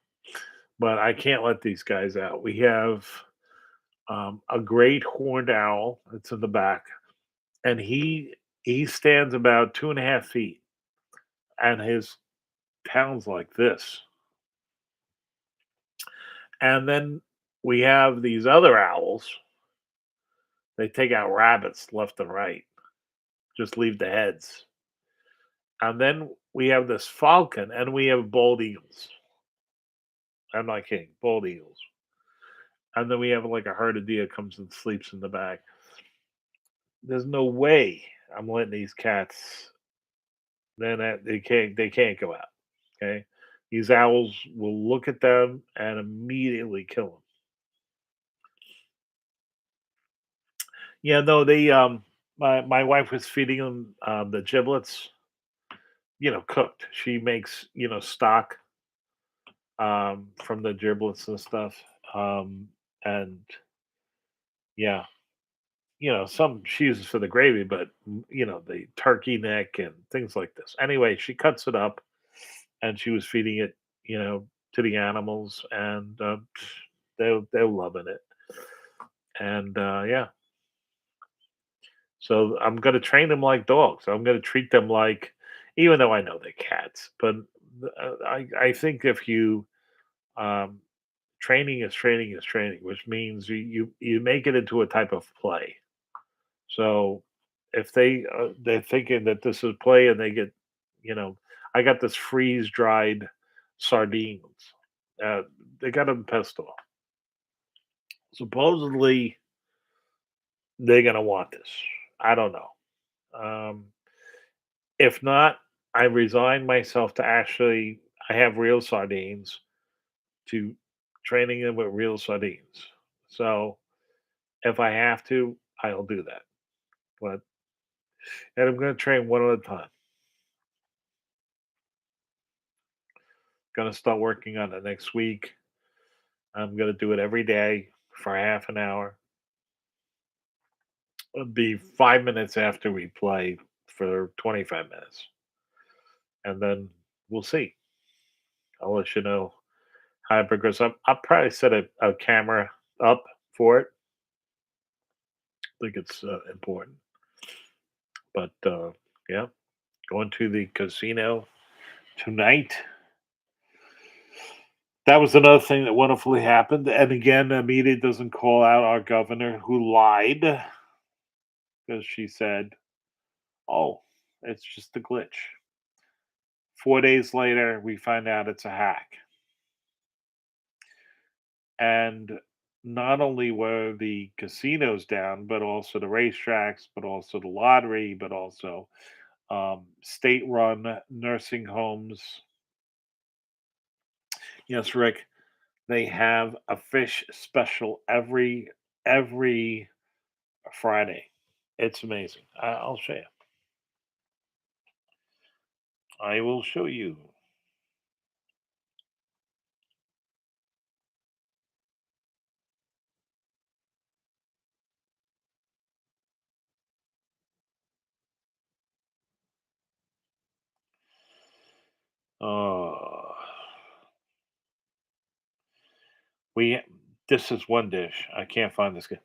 but I can't let these guys out. We have a great horned owl that's in the back, and he stands about 2.5 feet, and his pounds like this. And then we have these other owls. They take out rabbits left and right, just leave the heads. And then we have this falcon, and we have bald eagles. I'm not kidding, bald eagles. And then we have like a herd of deer comes and sleeps in the back. There's no way I'm letting these cats. Then they can't go out. Okay, these owls will look at them and immediately kill them. Yeah, no, my wife was feeding them the giblets, cooked. She makes stock from the giblets and stuff, and yeah, some she uses for the gravy, but the turkey neck and things like this. Anyway, she cuts it up and she was feeding it, to the animals, and they're loving it. And yeah, so I'm gonna train them like dogs. I'm gonna treat them like, even though I know they're cats, but I think if you um, training is training is training, which means you make it into a type of play. So if they're thinking that this is play and they get, you know, I got this freeze dried sardines. Uh, they got them pesto. Supposedly they're gonna want this. I don't know. If not, I resign myself to actually. I have real sardines to training them with real sardines. So if I have to, I'll do that. But and I'm going to train one at a time. Going to start working on it next week. I'm going to do it every day for half an hour. It'll be 5 minutes after we play for 25 minutes, and then we'll see. I'll let you know how it progresses. I'll probably set a camera up for it. I think it's important. But yeah, going to the casino tonight. That was another thing that wonderfully happened. And again, the media doesn't call out our governor who lied because she said, "Oh, it's just a glitch." 4 days later, we find out it's a hack. And not only were the casinos down, but also the racetracks, but also the lottery, but also state run nursing homes. Yes, Rick, they have a fish special every Friday. It's amazing. I'll show you. I will show you. Uh, we this is one dish. I can't find this guy,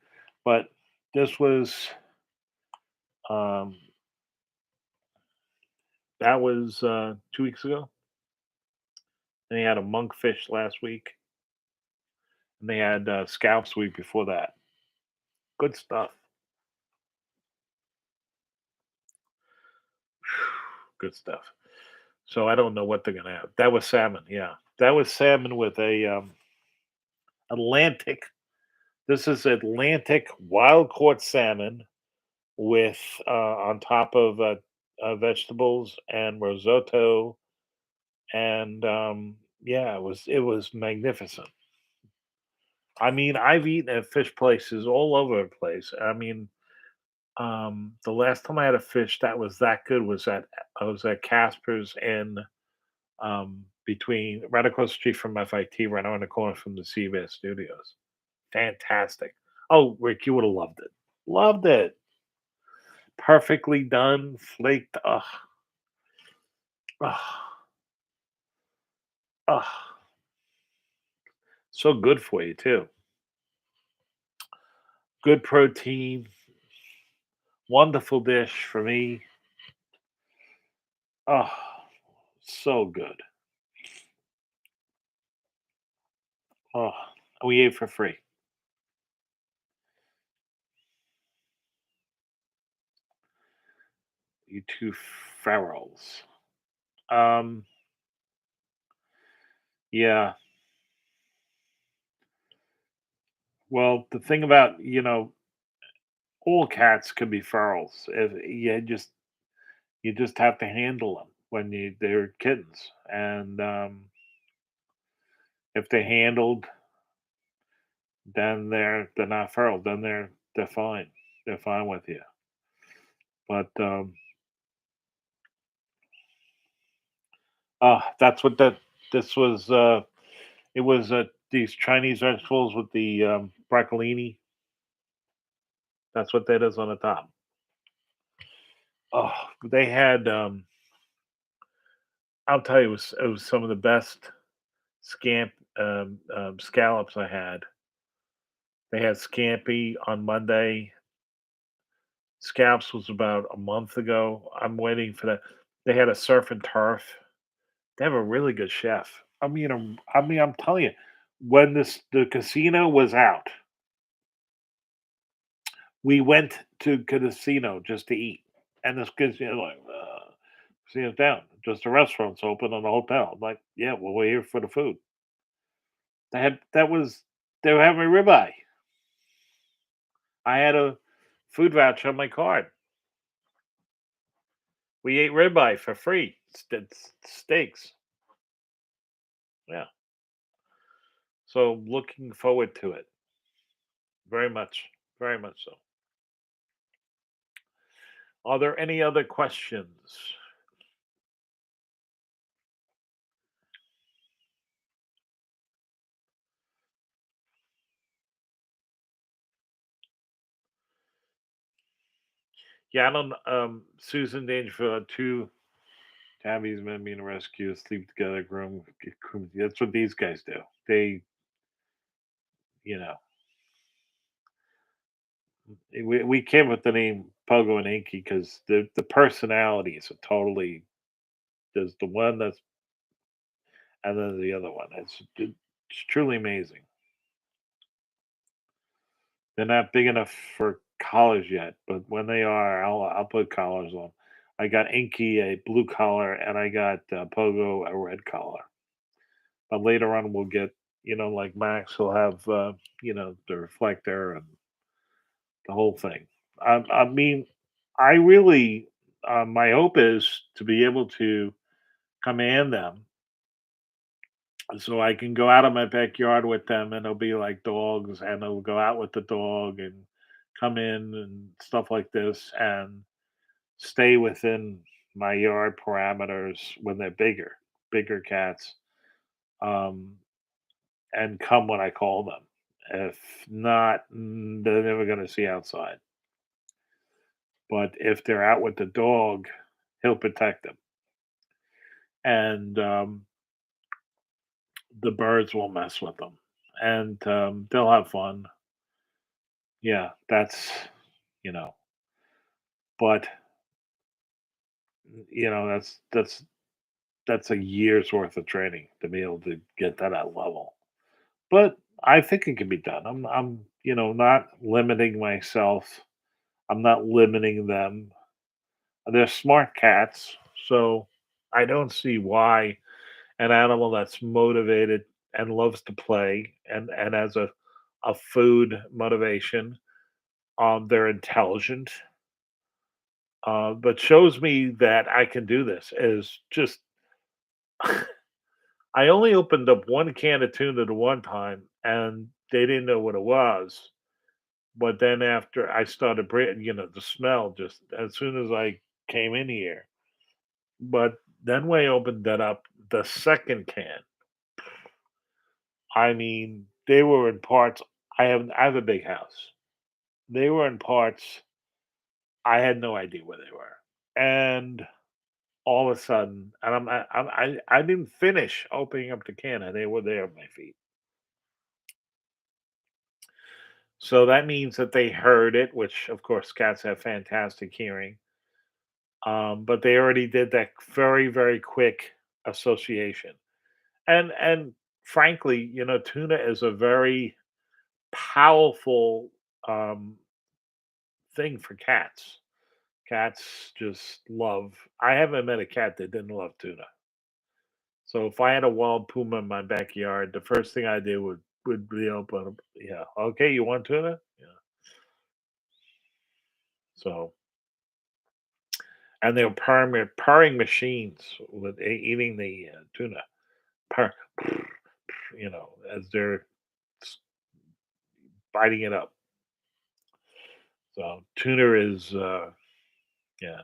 but this was um, that was 2 weeks ago. And he had a monkfish last week. and they had Scalps Week before that. Good stuff. Good stuff. So I don't know what they're gonna have. That was salmon, yeah. That was salmon with a Atlantic. This is Atlantic wild caught salmon with on top of vegetables and risotto, and yeah, it was magnificent. I mean, I've eaten at fish places all over the place. I mean, the last time I had a fish that was that good was at I was at Casper's in between right across the street from FIT, right around the corner from the CBS Studios. Fantastic. Oh, Rick, you would have loved it. Loved it. Perfectly done, flaked. Ugh, ugh, ugh. So good for you too. Good protein. Wonderful dish for me. Oh, so good. Oh, we ate for free. You two ferals. Um, yeah. Well, the thing about all cats can be ferals. If you just have to handle them when they're kittens, and if they handled, then they're not feral. Then they're fine. They're fine with you. But that's what that this was. It was these Chinese vegetables with the broccolini. That's what that is on the top. Oh, they had. I'll tell you, it was some of the best scamp scallops I had. They had scampi on Monday. Scallops was about a month ago. I'm waiting for that. They had a surf and turf. They have a really good chef. I mean, I'm telling you, when the casino was out, we went to casino just to eat, and this casino like casino's down, just the restaurants open and the hotel. I'm like, yeah, well, we're here for the food. They were having ribeye. I had a food voucher on my card. We ate ribeye for free. Steaks. Yeah. So looking forward to it. Very much. Very much so. Are there any other questions? Yeah, I don't. Susan Dangerfield had two tabbies, men being rescued, sleep together, groom. That's what these guys do. They, you know, we came with the name Pogo and Inky because the personalities are totally. There's the one that's, and then the other one. It's truly amazing. They're not big enough for collars yet, but when they are, I'll put collars on. I got Inky a blue collar, and I got Pogo a red collar. But later on, we'll get like Max will have the reflector and the whole thing. I mean, I really my hope is to be able to command them so I can go out of my backyard with them, and they'll be like dogs, and they'll go out with the dog and come in and stuff like this, and stay within my yard parameters when they're bigger cats, um, and come when I call them. If not, they're never going to see outside. But if they're out with the dog, he'll protect them, and the birds won't mess with them, and they'll have fun. Yeah, you know, but that's a year's worth of training to be able to get to that level. But I think it can be done. Not limiting myself. I'm not limiting them. They're smart cats, so I don't see why an animal that's motivated and loves to play and has a food motivation, they're intelligent, but shows me that I can do this is just I only opened up one can of tuna the one time, and they didn't know what it was. But then after I started breathing, the smell just as soon as I came in here. But then when I opened that up, the second can, I mean, they were in parts. I have a big house. They were in parts I had no idea where they were, and all of a sudden, and I didn't finish opening up the can, and they were there at my feet. So that means that they heard it, which of course cats have fantastic hearing. But they already did that very, very quick association. And frankly, tuna is a very powerful um, thing for cats. Cats just love. I haven't met a cat that didn't love tuna. So if I had a wild puma in my backyard, the first thing I do would be open up. Yeah, okay, you want tuna? Yeah. So and they're purring machines with eating the tuna. Purr, as they're s- biting it up. So tuna is, yeah,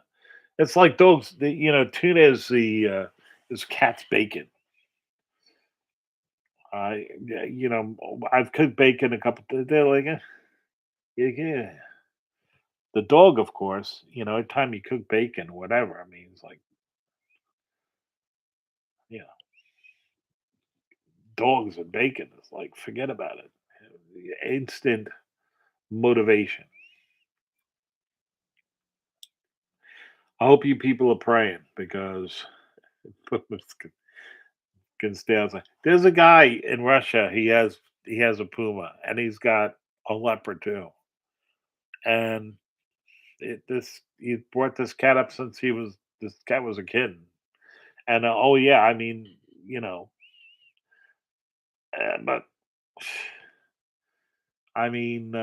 it's like dogs. Tuna is cat's bacon. I've cooked bacon a couple. They're like, yeah, yeah. The dog, of course. Every time you cook bacon, whatever. I mean, it's like, you know, dogs and bacon. It's like, forget about it. Instant motivation. I hope you people are praying because can stay outside. There's a guy in Russia. He has a puma, and he's got a leopard too. And he brought this cat up since this cat was a kid. And oh yeah, I mean, but I mean,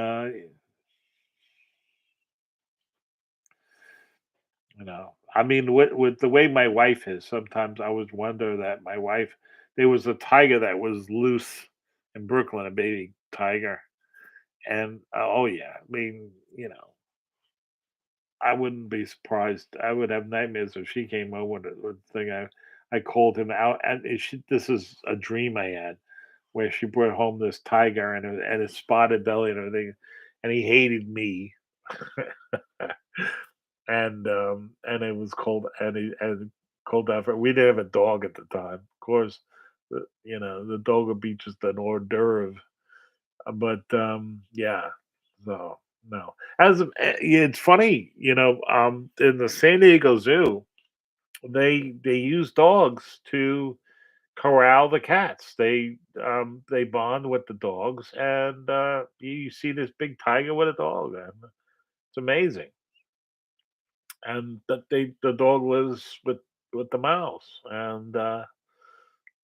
I mean, with the way my wife is, sometimes I would wonder that my wife. There was a tiger that was loose in Brooklyn, a baby tiger, and oh yeah, I mean, I wouldn't be surprised. I would have nightmares if she came over with the thing. I called him out, and this is a dream I had where she brought home this tiger and a spotted belly and everything, and he hated me, and it was cold, and cold down for. We didn't have a dog at the time, of course. The dog would be just an hors d'oeuvre. But yeah, so no. Yeah, it's funny, in the San Diego Zoo, they use dogs to corral the cats. They bond with the dogs, and you see this big tiger with a dog, and it's amazing. And that the dog lives with the mouse, and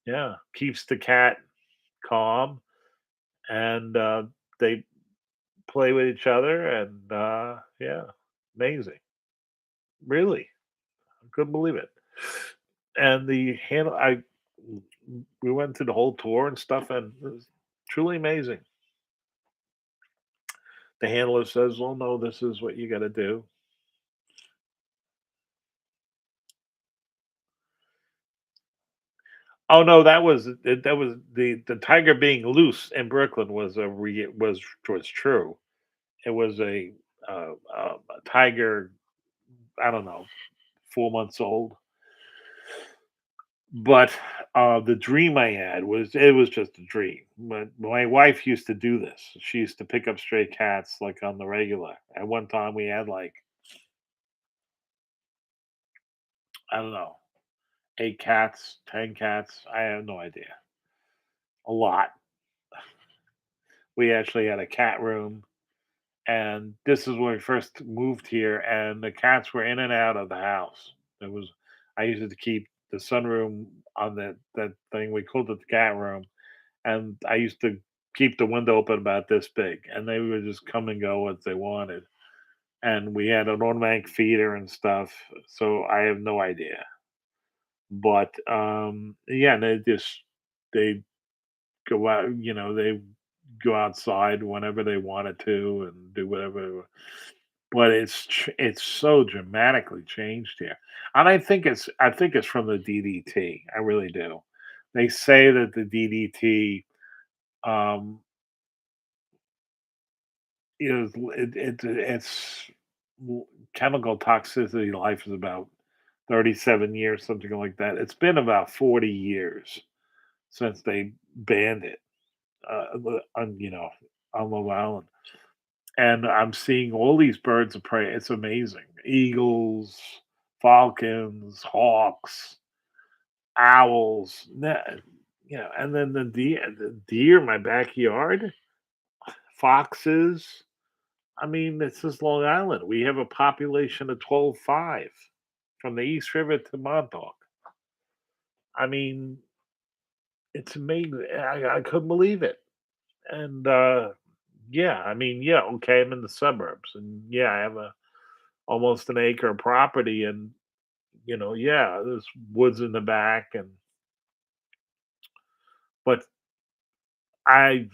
yeah, keeps the cat calm, and they play with each other, and yeah, amazing. Really, I couldn't believe it. And the handle, we went through the whole tour and stuff, and it was truly amazing. The handler says, "Well, no, this is what you got to do." Oh no, that was the tiger being loose in Brooklyn was true. It was a tiger. I don't know, 4 months old. But, the dream I had was just a dream. But my wife used to do this. She used to pick up stray cats, like, on the regular. At one time, we had, like, I don't know, 8 cats, 10 cats, I have no idea. A lot. We actually had a cat room, and this is when we first moved here, and the cats were in and out of the house. It was I used to keep the sunroom on that thing. We called it the cat room, and I used to keep the window open about this big, and they would just come and go as they wanted. And we had an automatic feeder and stuff, so I have no idea. But yeah, they go out, they go outside whenever they wanted to and do whatever. But it's so dramatically changed here, and I think it's from the DDT. I really do. They say that the DDT, um, is it's chemical toxicity life is about 37 years, something like that. It's been about 40 years since they banned it, on on Long Island. And I'm seeing all these birds of prey. It's amazing. Eagles, falcons, hawks, owls. And then the deer in my backyard, foxes. I mean, this is Long Island. We have a population of 12.5 from the East River to Montauk. I mean, it's amazing. I couldn't believe it. And yeah, I mean, yeah, okay, I'm in the suburbs, and yeah, I have a almost an acre of property, and yeah, there's woods in the back, and but I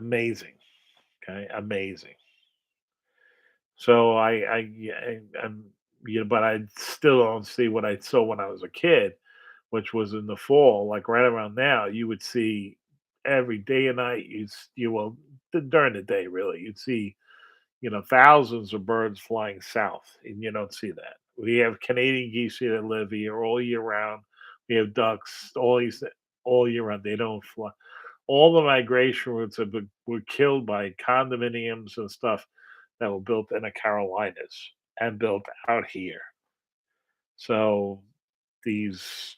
amazing, okay, amazing. So I'm but I still don't see what I saw when I was a kid, which was in the fall, like right around now. You would see every day and night. You will during the day, really, you'd see thousands of birds flying south, and you don't see that. We have Canadian geese here that live here all year round. We have ducks all year round. They don't fly. All the migration routes were killed by condominiums and stuff that were built in the Carolinas and built out here. So these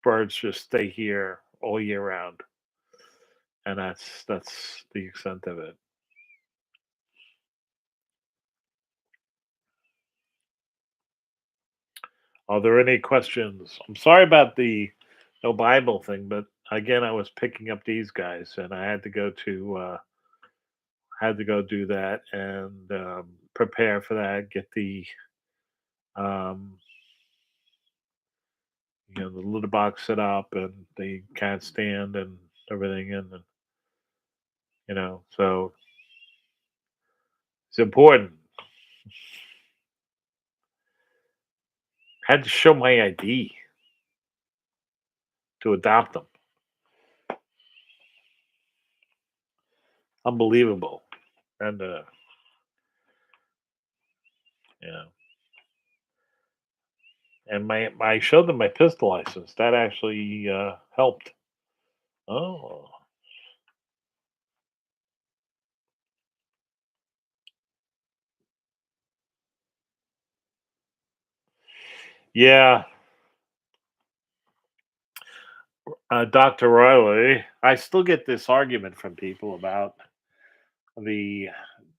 birds just stay here all year round, and that's the extent of it. Are there any questions? I'm sorry about the no Bible thing, but again, I was picking up these guys, and I had to go do that and prepare for that. Get the um, the litter box set up and the cat stand and everything, and so it's important. Had to show my ID to adopt them. Unbelievable, and yeah. And I showed them my pistol license. That actually helped. Oh, yeah, Dr. Riley. I still get this argument from people about the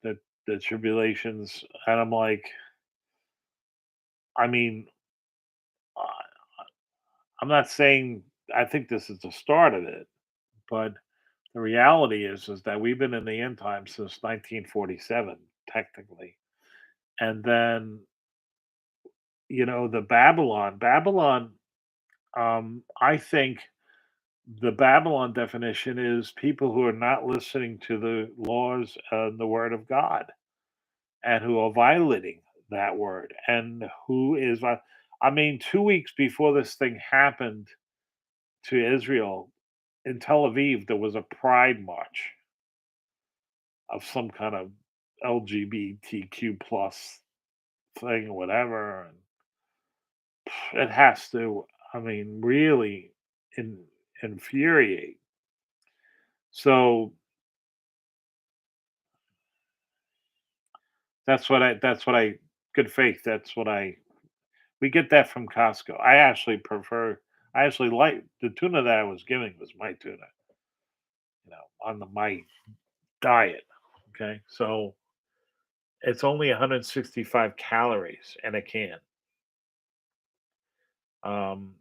the the tribulations, and I'm like, I mean, uh, I'm not saying I think this is the start of it, but the reality is that we've been in the end times since 1947, technically, and then the Babylon. I think the Babylon definition is people who are not listening to the laws and the word of God, and who are violating that word, and who is. I mean, 2 weeks before this thing happened to Israel in Tel Aviv, there was a pride march of some kind of LGBTQ plus thing or whatever, and it has to. I mean, really infuriate. So that's what I good faith, that's what I we get that from Costco. I actually like the tuna that I was giving was my tuna. on my diet. Okay, so it's only 165 calories in a can, um,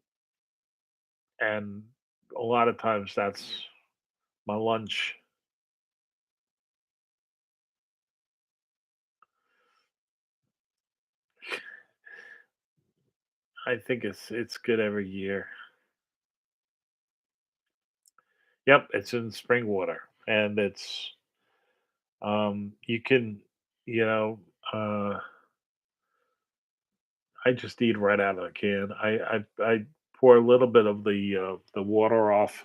and a lot of times that's my lunch. I think it's good every year. Yep, it's in spring water, and it's you can you know uh, I just eat right out of the can. I pour a little bit of the water off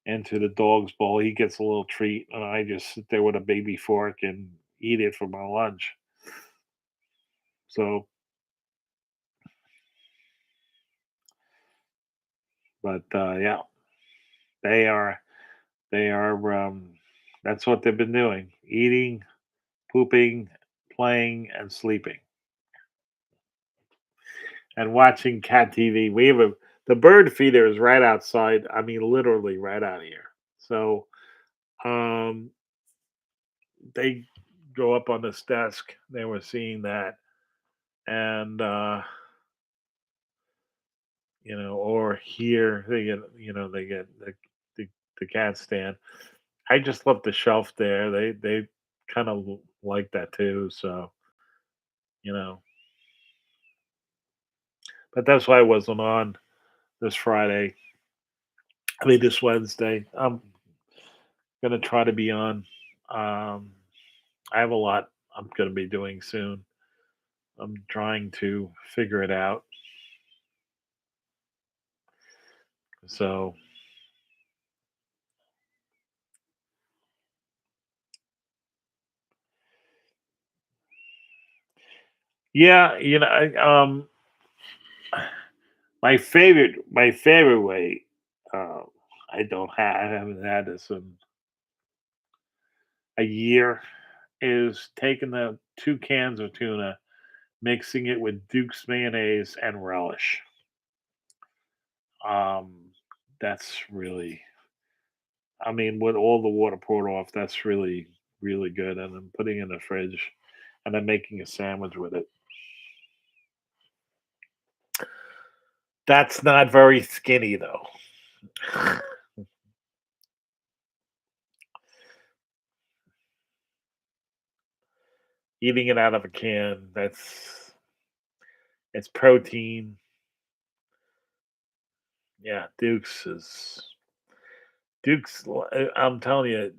into the dog's bowl. He gets a little treat, and I just sit there with a baby fork and eat it for my lunch. So, but yeah, they are they are that's what they've been doing: eating, pooping, playing, and sleeping, and watching cat TV. We have the bird feeder is right outside. I mean, literally right out here. So um, they go up on this desk. They were seeing that, and or here they get, they get the the cat stand. I just left the shelf there. They kind of like that too. So you know, but that's why I wasn't on this Friday. I mean, this Wednesday. I'm gonna try to be on. Um, I have a lot I'm gonna be doing soon. I'm trying to figure it out. So yeah, my favorite way. Uh, I haven't had this in a year. Is taking the 2 cans of tuna, mixing it with Duke's mayonnaise and relish. Um, that's really, I mean, with all the water poured off, that's really, really good. And then putting it in the fridge, and then making a sandwich with it. That's not very skinny though. Eating it out of a can, it's protein. Yeah, I'm telling you,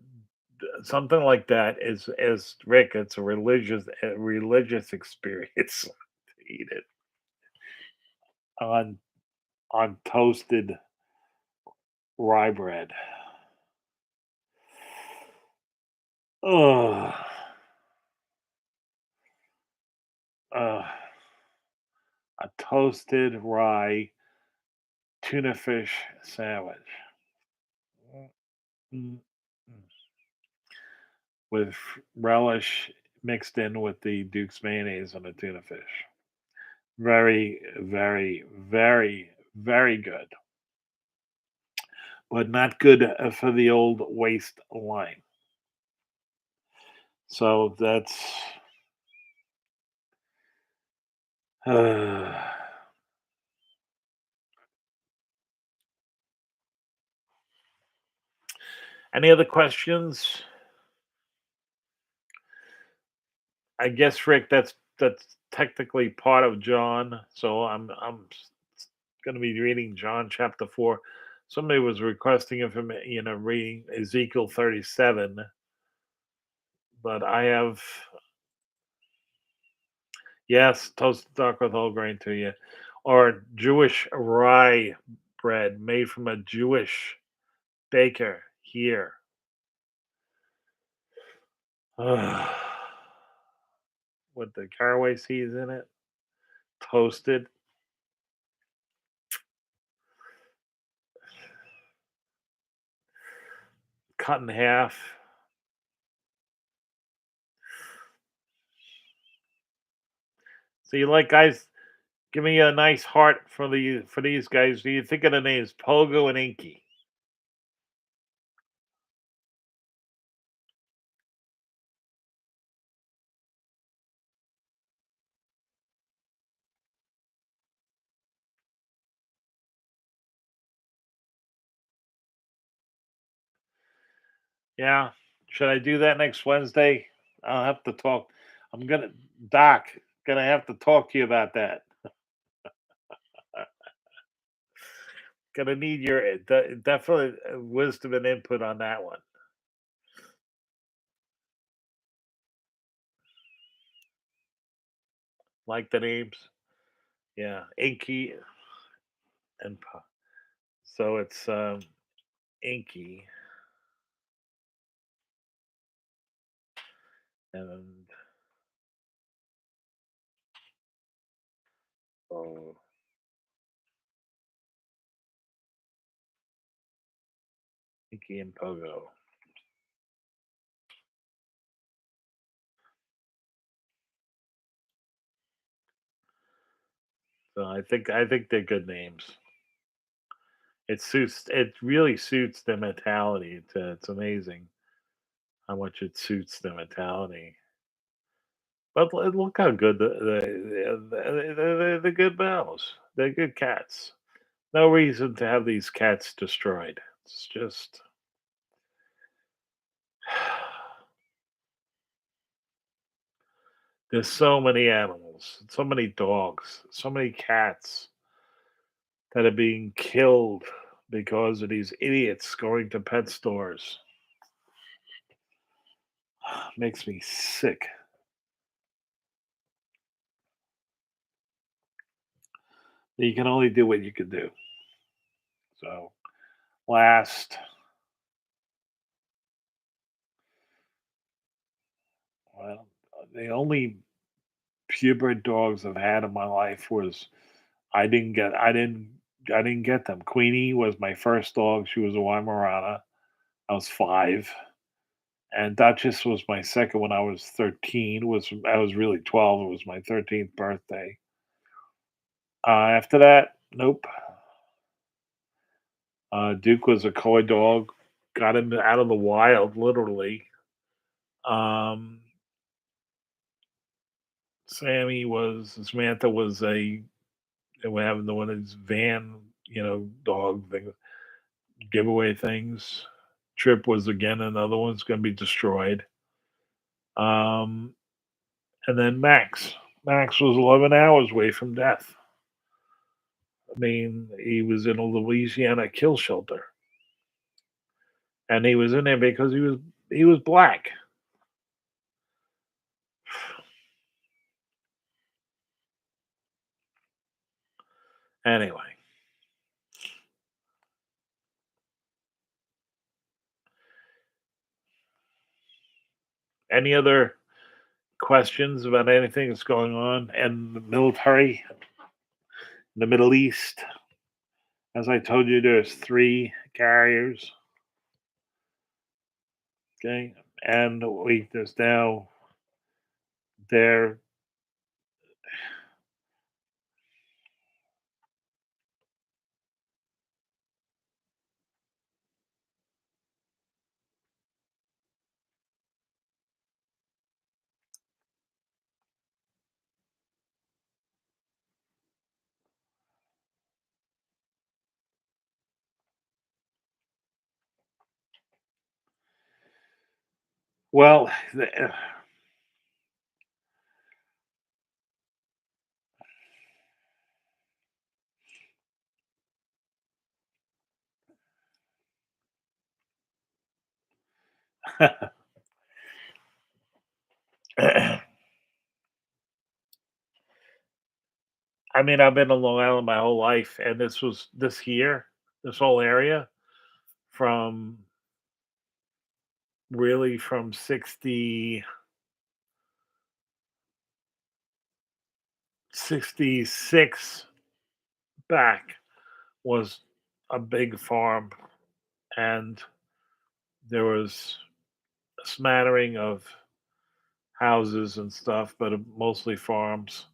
something like that is Rick. It's a religious experience to eat it on toasted rye bread. Oh, uh, a toasted rye tuna fish sandwich. Mm, mm, mm. With relish mixed in with the Duke's mayonnaise on the tuna fish. Very, very, very, very good, but not good for the old waistline. So that's uh, any other questions? I guess Rick, that's technically part of John. So I'm going to be reading John chapter 4. Somebody was requesting information, reading Ezekiel 37, but I have, yes, toasted dark with whole grain to you, or Jewish rye bread made from a Jewish baker here. Ugh. With the caraway seeds in it, toasted, cut in half. So you like guys? Give me a nice heart for these guys. Do you think of the names Pogo and Inky? Yeah. Should I do that next Wednesday? I'll have to talk. I'm gonna Doc, gonna have to talk to you about that. Gonna need your definitely wisdom and input on that one. Like the names, yeah, Inky and so it's Inky and oh, Inky and Pogo. So I think they're good names. It really suits the mentality. It's amazing how much it suits the mentality. But look how good the good bells. They're good cats. No reason to have these cats destroyed. It's just there's so many animals, so many dogs, so many cats that are being killed because of these idiots going to pet stores. Makes me sick. You can only do what you can do. So last, well, the only purebred dogs I've had in my life was I didn't get them. Queenie was my first dog. She was a Weimaraner. I was 5. And Duchess was my second when I was 13. I was really 12. It was my 13th birthday. After that, nope. Duke was a coy dog. Got him out of the wild, literally. Um, Samantha was a we having the one of these van, dog thing, giveaway things. Trip was again another one's going to be destroyed. Um, and then Max. Max was 11 hours away from death. I mean, he was in a Louisiana kill shelter, and he was in there because he was black. Anyway, any other questions about anything that's going on in the military, in the Middle East? As I told you, there's 3 carriers. Okay, and there's now there. Well, I mean, I've been on Long Island my whole life, and this whole area, from really from 66 back was a big farm, and there was a smattering of houses and stuff, but mostly farms.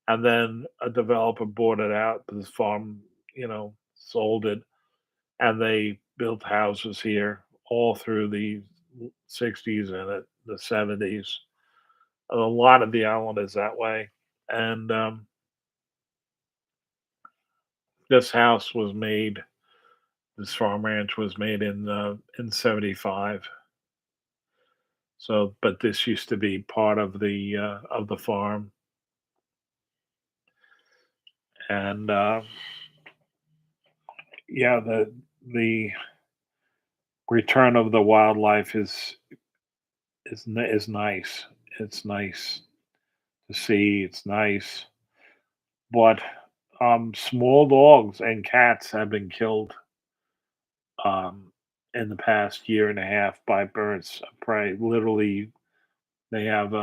And then a developer bought it out. This farm, sold it, and they built houses here all through the '60s and the '70s. A lot of the island is that way. And this house was made. This farm ranch was made in '75. So, but this used to be part of the farm, and yeah, the return of the wildlife is nice. It's nice to see. It's nice, but small dogs and cats have been killed um, in the past year and a half by birds of prey. Literally, they have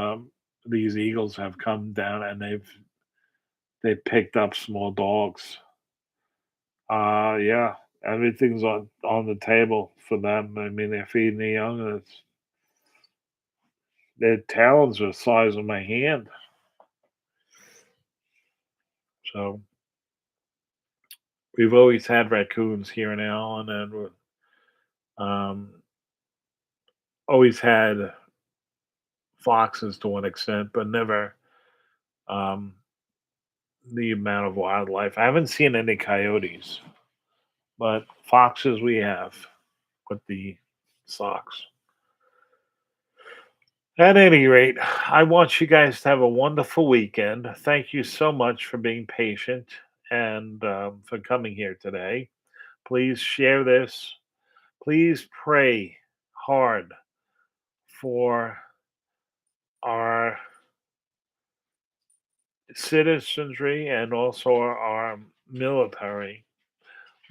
these eagles have come down and they've picked up small dogs. Yeah, everything's on the table for them. I mean, they're feeding the young. And their talons are the size of my hand. So we've always had raccoons here in Allen, and um, always had foxes to an extent, but never um, the amount of wildlife. I haven't seen any coyotes, but foxes we have with the socks. At any rate, I want you guys to have a wonderful weekend. Thank you so much for being patient and for coming here today. Please share this. Please pray hard for our citizenry and also our military.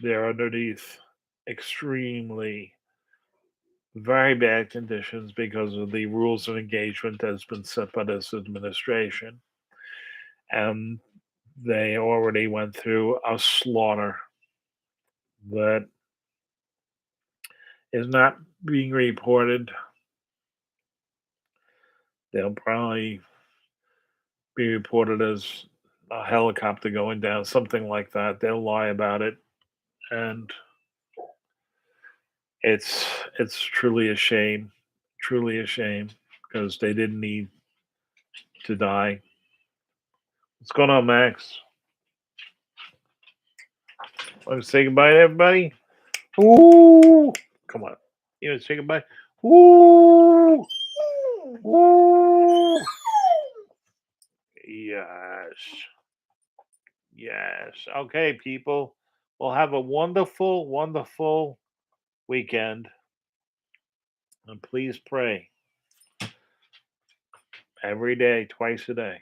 They're underneath extremely very bad conditions because of the rules of engagement that's been set by this administration. And they already went through a slaughter that is not being reported. They'll probably be reported as a helicopter going down, something like that. They'll lie about it. And it's it's truly a shame, because they didn't need to die. What's going on, Max? Want to say goodbye to everybody? Ooh, come on. You want to say goodbye? Ooh, ooh. Yes, yes. Okay, people. Well, have a wonderful, wonderful weekend, and please pray every day, twice a day.